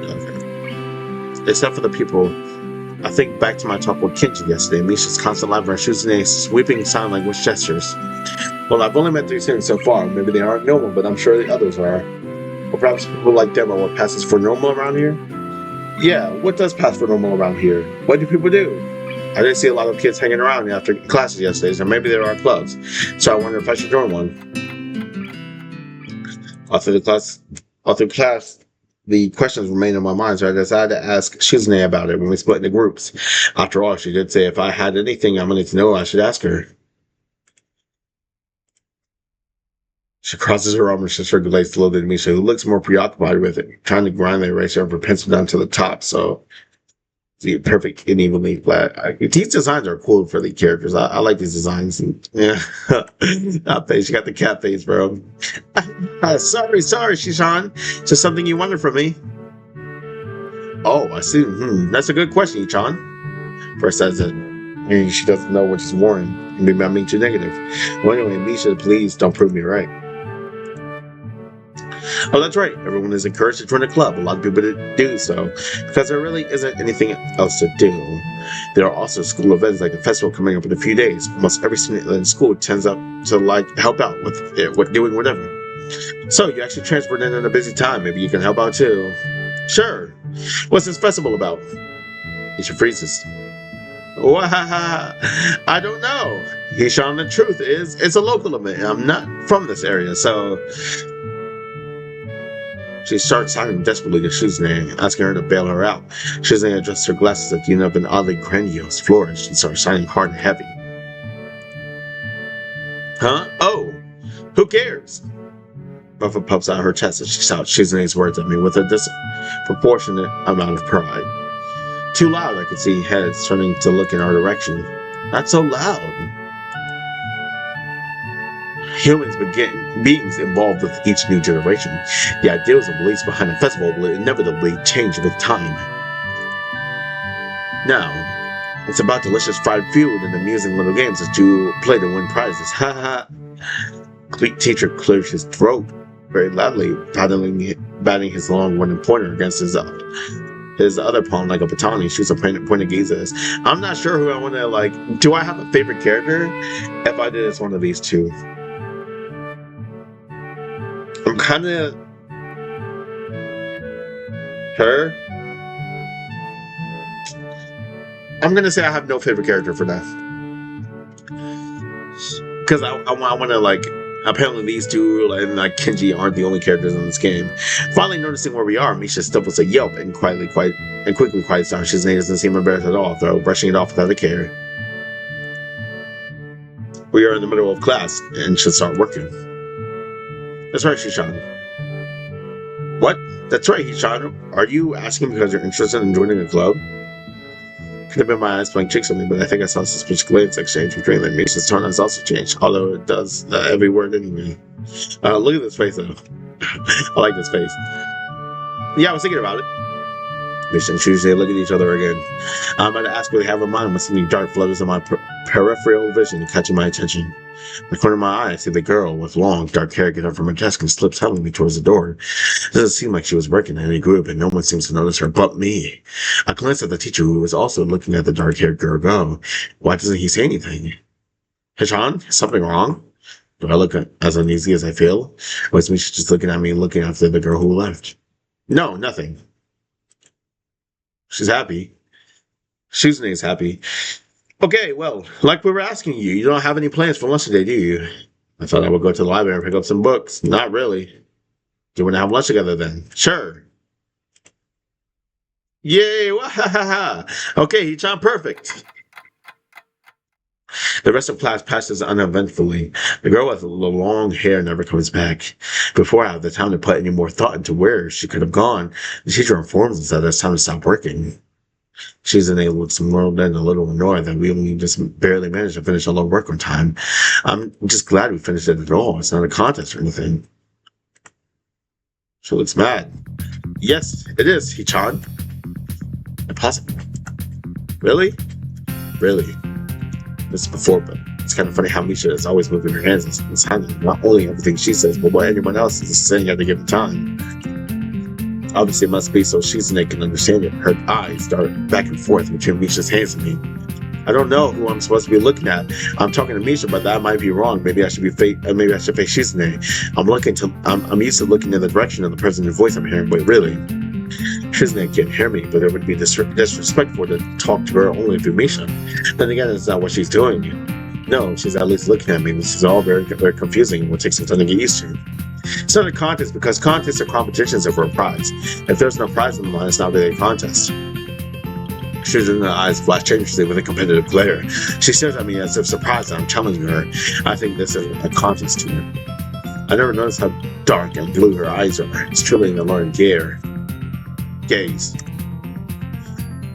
Okay. Except for the people. I think back to my talk with Kenji yesterday. Misha's constant laugh, Shuzune's sweeping sign language gestures. Well, I've only met 3 students so far. Maybe they aren't normal, but I'm sure the others are. Or perhaps people like them are what passes for normal around here? Yeah, what does pass for normal around here? What do people do? I didn't see a lot of kids hanging around after classes yesterday, so maybe there are clubs. So I wonder if I should join one. After class, the questions remained in my mind, so I decided to ask Shizune about it when we split into groups. After all, she did say if I had anything I wanted to know, I should ask her. She crosses her arm and circulates a little bit at Misha, who looks more preoccupied with it, trying to grind the eraser of her pencil down to the top, so the perfect and evenly flat. These designs are cool for the characters. I like these designs. Yeah. That face, you got the cat face, bro. Sorry, Shishan. Just something you wanted from me. Oh, I see. That's a good question, Ichan. First says that she doesn't know what she's wearing. Maybe I'm being too negative. Well, anyway, Misha, please don't prove me right. Oh, that's right. Everyone is encouraged to join a club. A lot of people do so because there really isn't anything else to do. There are also school events like the festival coming up in a few days. Almost every student in school tends up to help out with doing whatever. So you actually transferred in a busy time. Maybe you can help out too. Sure. What's this festival about? Isha freezes. Wahaha. I don't know. Hishan, the truth is, it's a local event. I'm not from this area, so. She starts sounding desperately to Shizune, asking her to bail her out. Shizune adjusts her glasses at the end of an oddly grandiose flourish and starts sounding hard and heavy. Huh? Oh, who cares? Buffa puffs out her chest as she shouts Shizune's words at me with a disproportionate amount of pride. Too loud, I could see heads turning to look in our direction. Not so loud. Humans beings evolve with each new generation. The ideals and beliefs behind a festival will inevitably change with time. Now, it's about delicious fried food and amusing little games that you play to win prizes. Ha ha. Teacher clears his throat very loudly, batting his long wooden pointer against his other palm like a baton. He shoots a point of gaze at us. I'm not sure who I want to do I have a favorite character? If I did, it's one of these two. I'm kind of her. I'm gonna say I have no favorite character for that because I want to Apparently, these two and Kenji aren't the only characters in this game. Finally, noticing where we are, Misha stifles a yelp and quickly quiets down. Shizune doesn't seem embarrassed at all, though, brushing it off without a care. We are in the middle of class and should start working. That's right, Shishan. What? That's right, Hishan. Are you asking because you're interested in joining a club? Could have been my eyes playing tricks on me, but I think I saw a suspicious glance exchange between them. Misha's tone has also changed, although it does every word anyway. Look at this face, though. I like this face. Yeah, I was thinking about it. Misha and Shoujo look at each other again. I'm about to ask what they have in mind when something dark flutters in my peripheral vision, catching my attention. In the corner of my eye, I see the girl with long, dark hair get up from her desk and slip silently towards the door. It doesn't seem like she was working in any group, and no one seems to notice her but me. I glance at the teacher, who was also looking at the dark-haired girl go. Why doesn't he say anything? Hishan, is something wrong? Do I look as uneasy as I feel? Or is Misha just looking at me and looking after the girl who left? No, nothing. She's happy. Shizune's happy. Okay, well, like we were asking you, you don't have any plans for lunch today, do you? I thought I would go to the library and pick up some books. Not really. Do you want to have lunch together then? Sure. Yay! Wahaha! Okay, Hichan, perfect. The rest of class passes uneventfully. The girl with the long hair never comes back. Before I have the time to put any more thought into where she could have gone, the teacher informs us that it's time to stop working. She's enabled some more than a little annoyed that we only just barely managed to finish all our work on time. I'm just glad we finished it at all. It's not a contest or anything. She looks mad. Yes, it is, Hichan. Impossible. Really? Really? This is before, but it's kind of funny how Misha is always moving her hands and signing not only everything she says, but what anyone else is saying at a given time. Obviously, it must be so Shizune can understand it. Her eyes dart back and forth between Misha's hands and me. I don't know who I'm supposed to be looking at. I'm talking to Misha, but that might be wrong. Maybe I should face Shizune. I'm used to looking in the direction of the person whose voice I'm hearing, but really, Shizune can't hear me, but it would be disrespectful to talk to her only through Misha. Then again, it's not what she's doing. No, she's at least looking at me. This is all very, very confusing and will take some time to get used to. It's not a contest because contests are competitions over a prize. If there's no prize on the line, it's not really a contest. Shizune's eyes flash changeously with a competitive glare. She stares at me as if surprised that I'm challenging her. I think this is a contest to her. I never noticed how dark and blue her eyes are. It's truly an alluring gaze.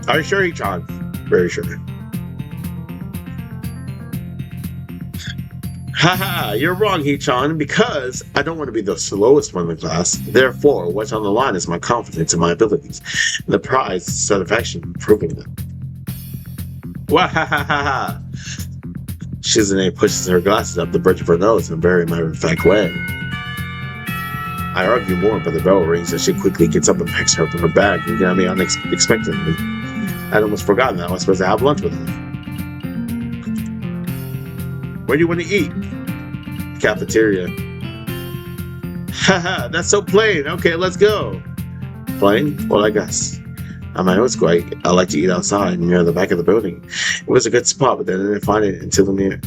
Are you sure, Hichan? Very sure. Haha, you're wrong, Hichan, because I don't want to be the slowest one in the class. Therefore, what's on the line is my confidence in my abilities. And the prize is satisfaction proving them. Wahahaha! Shizune pushes her glasses up the bridge of her nose in a very matter-of-fact way. I argue more, but the bell rings and she quickly gets up and picks her up in her bag, looking at me unexpectedly. I'd almost forgotten that I was supposed to have lunch with her. Where do you want to eat? Cafeteria. Haha, that's so plain. Okay, let's go. Plain? Well, I guess. At my old school, I like to eat outside near the back of the building. It was a good spot, but then I didn't find it until the near.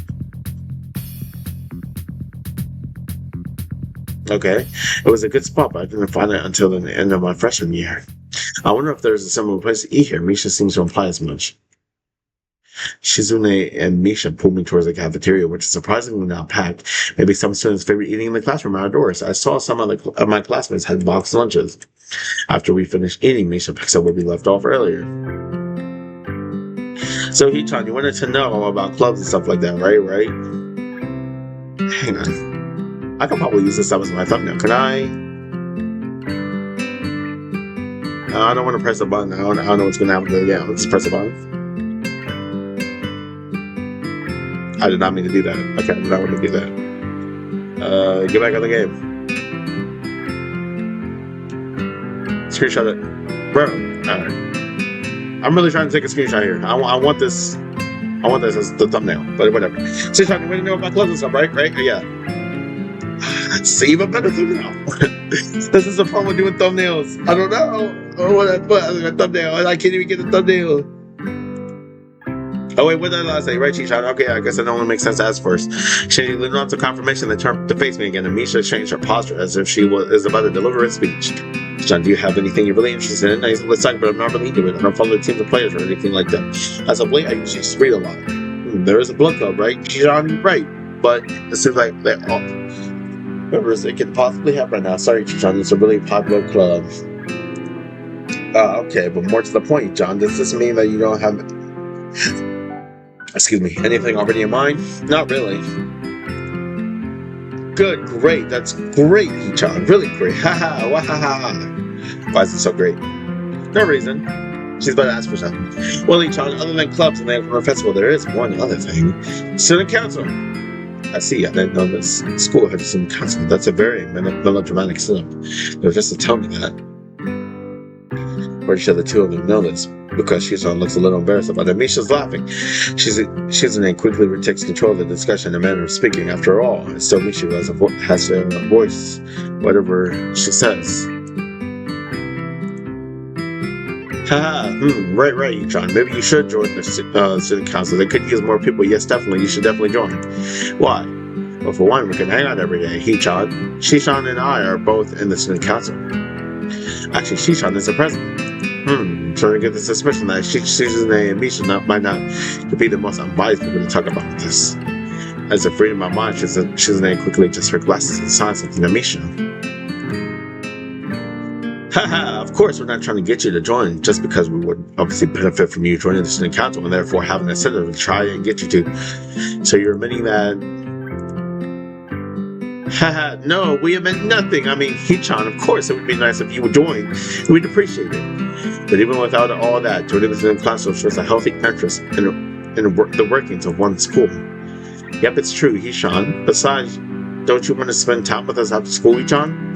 Okay, it was a good spot, but I didn't find it until the end of my freshman year. I wonder if there's a similar place to eat here. Misha seems to imply as much. Shizune and Misha pulled me towards the cafeteria, which is surprisingly not packed. Maybe some students favor eating in the classroom outdoors. I saw some of my classmates had boxed lunches. After we finished eating, Misha picks up where we left off earlier. So, Hichan, you wanted to know about clubs and stuff like that, right? Hang on. I could probably use this up as my thumbnail. Can I? I don't want to press the button. I don't know what's going to happen. Yeah, let's press the button. I did not mean to do that. Okay, I did not want to do that. Get back on the game. Screenshot it. Bro, alright. I'm really trying to take a screenshot here. I want this as the thumbnail, but whatever. So you're trying to know about clubs and stuff, right? Yeah. That's even better thumbnail. This is the problem with doing thumbnails. I don't know what I put as a thumbnail, and I can't even get the thumbnail. Oh wait, what did I say? Right, Hichan? Okay, I guess it only makes sense to ask first. She leaned on to confirmation that turned to face me again, and Misha changed her posture as if she is about to deliver a speech. Hichan, do you have anything you're really interested in? Let's talk, but I'm not really into it. I don't follow the teams of players or anything like that. As of late, I usually just read a lot. There is a blood club, right? Hichan, right? But it seems like they're all members it can possibly have right now. Sorry, Hichan, it's a really popular club. Okay, but more to the point, John, does this mean that you don't have anything already in mind? Not really. Good, great, that's great, Hichan, really great. Haha, wahaha. Why is it so great? No reason. She's about to ask for something. Well, Hichan, other than clubs and the April Festival, there is one other thing. Student council. I see, I didn't know this school had a student council. That's a very melodramatic setup. They're just to tell me that. Pretty sure the two of them know this, because Shizune looks a little embarrassed about it. Misha's laughing. Shizune quickly retakes control of the discussion and manner of speaking. After all, it's still Misha who has a voice, whatever she says. Haha, right, Hichan. Maybe you should join the student council. They could use more people. Yes, definitely. You should definitely join. Why? Well, for one, we can hang out every day. Hichan and I are both in the student council. Actually, Hichan is the president. starting to get the suspicion that Shizune and Misha might not be the most unbiased people to talk about this. As if reading my mind, Shizune quickly adjusts her glasses and signs something to Misha. Haha, of course we're not trying to get you to join just because we would obviously benefit from you joining the student council and therefore having an incentive to try and get you to. So you're admitting that... Haha, no, we admit nothing. I mean, Hichan, of course it would be nice if you would join. We'd appreciate it. But even without all that, joining the student council shows a healthy interest in the workings of one school. Yep, it's true, Hichan. Besides, don't you want to spend time with us after school, Hichan?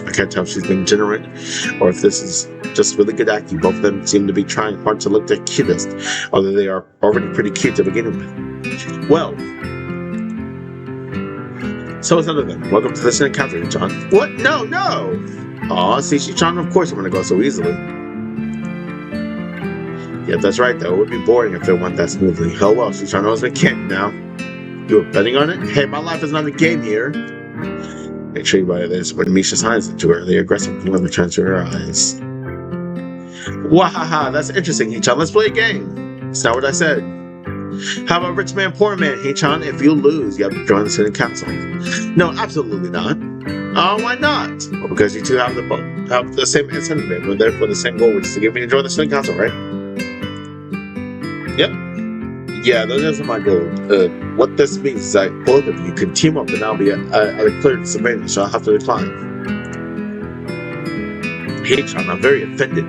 I can't tell if she's being generous or if this is just really good acting. Both of them seem to be trying hard to look their cutest, although they are already pretty cute to begin with. Well, so is none of them. Welcome to the student council, John. What? No! Aw, see, John, of course I'm going to go so easily. Yeah, that's right, though. It would be boring if it went that smoothly. Oh well, John knows we can't now. You were betting on it? Hey, my life is not a game here. Intrigued by this, when Misha signs it to her, the aggressive gleam returns to her eyes. Wahaha, that's interesting, Hichan. Let's play a game. It's not what I said. How about rich man, poor man, Hichan? If you lose, you have to join the student council. No, absolutely not. Oh, why not? Well, because you two have the same incentive. We're there for the same goal, which is to get me to join the student council, right? Yep. Yeah, those are my goals. What this means is that both of you can team up and I'll be at a clear disadvantage, so I'll have to decline. Hey, John, I'm very offended.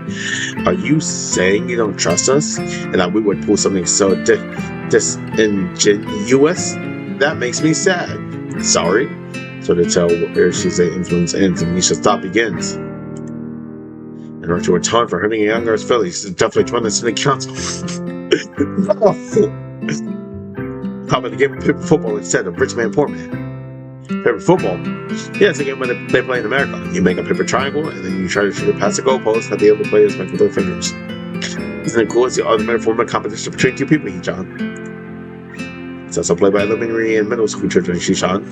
Are you saying you don't trust us and that we would pull something so disingenuous? That makes me sad. Sorry. So to tell where she's influence ends and Misha's thought begins. In order to atone for hurting a young girl's feelings, she's definitely join the student council. How about the game of paper football instead of rich man, poor man? Paper football? Yeah, it's a game where they play in America. You make a paper triangle and then you try to shoot it past the goalpost that the other players make with their fingers. Isn't it cool? It's the ultimate form of competition between two people, Hichan. It's also played by elementary and middle school children, Hichan.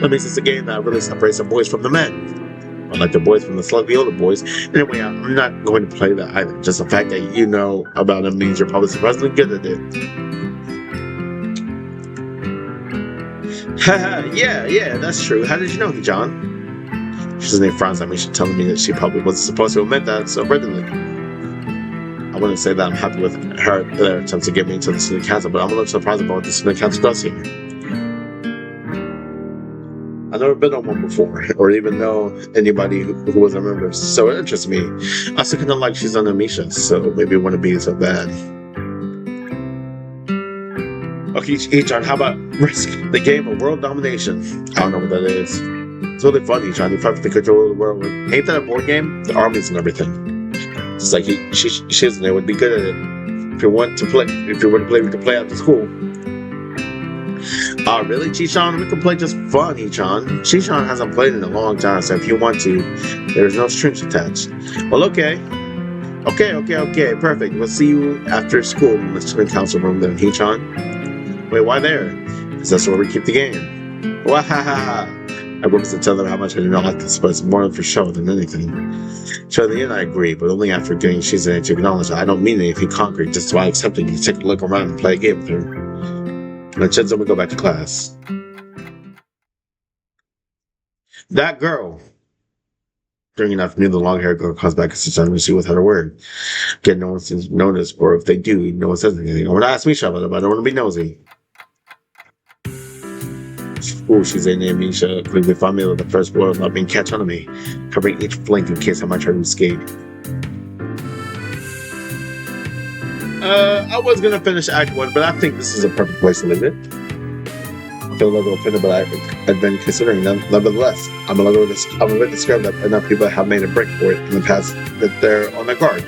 That means it's a game that really separates the boys from the men. Unlike the boys from the slightly older boys. Anyway, I'm not going to play that either. Just the fact that you know about it means you're probably surprisingly good at it. Haha, yeah, that's true. How did you know, Hichan? She's named frowns at me, she's telling me that she probably wasn't supposed to admit that so readily. I wouldn't say that I'm happy with their attempts to get me into the student council, but I'm a little surprised about what the student council does here. I've never been on one before, or even know anybody who was a member, so it interests me. I still kind of like she's under Misha, so maybe it wouldn't be so bad. Okay, Hichan, how about Risk, the game of world domination? I don't know what that is. It's really fun, Hichan. You fight for the control of the world. Ain't that a board game? The armies and everything. Just like Shizune would be good at it. If you were to play, we could play after school. Oh, really, Hichan? We can play just fun, Hichan. Hichan hasn't played in a long time, so if you want to, there's no strings attached. Well, okay. Okay, perfect. We'll see you after school in the student council room then, Hichan. Wait, why there? Because that's where we keep the game. Wahaha! I promised to tell them how much I did not like this, but it's more for show than anything. So in the end, I agree, but only after getting Shizune to acknowledge that I don't mean anything concrete, just by accepting to take a look around and play a game with her. And then Shinzo would go back to class. That girl. During an afternoon, the long-haired girl comes back and sits down to see without a word. Again, no one seems to notice, or if they do, no one says anything. I want to ask Misha about it, but I don't want to be nosy. Ooh, she's a name, Misha. Quickly find me with the first blow of being catch on me, covering each flank in case I might try to escape. I was gonna finish Act 1, but I think this is a perfect place to leave it. I feel a little offended, but I've been considering them. Nevertheless, I'm a bit disturbed that enough people have made a break for it in the past that they're on their guard.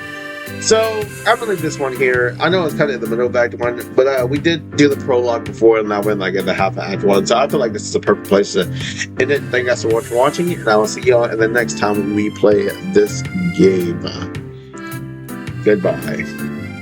So, I'm gonna leave this one here. I know it's kind of in the middle of Act 1, but we did do the prologue before, and I went like at the half of Act 1, so I feel like this is a perfect place to end it. Thank you guys so much for watching, and I will see y'all in the next time we play this game. Goodbye.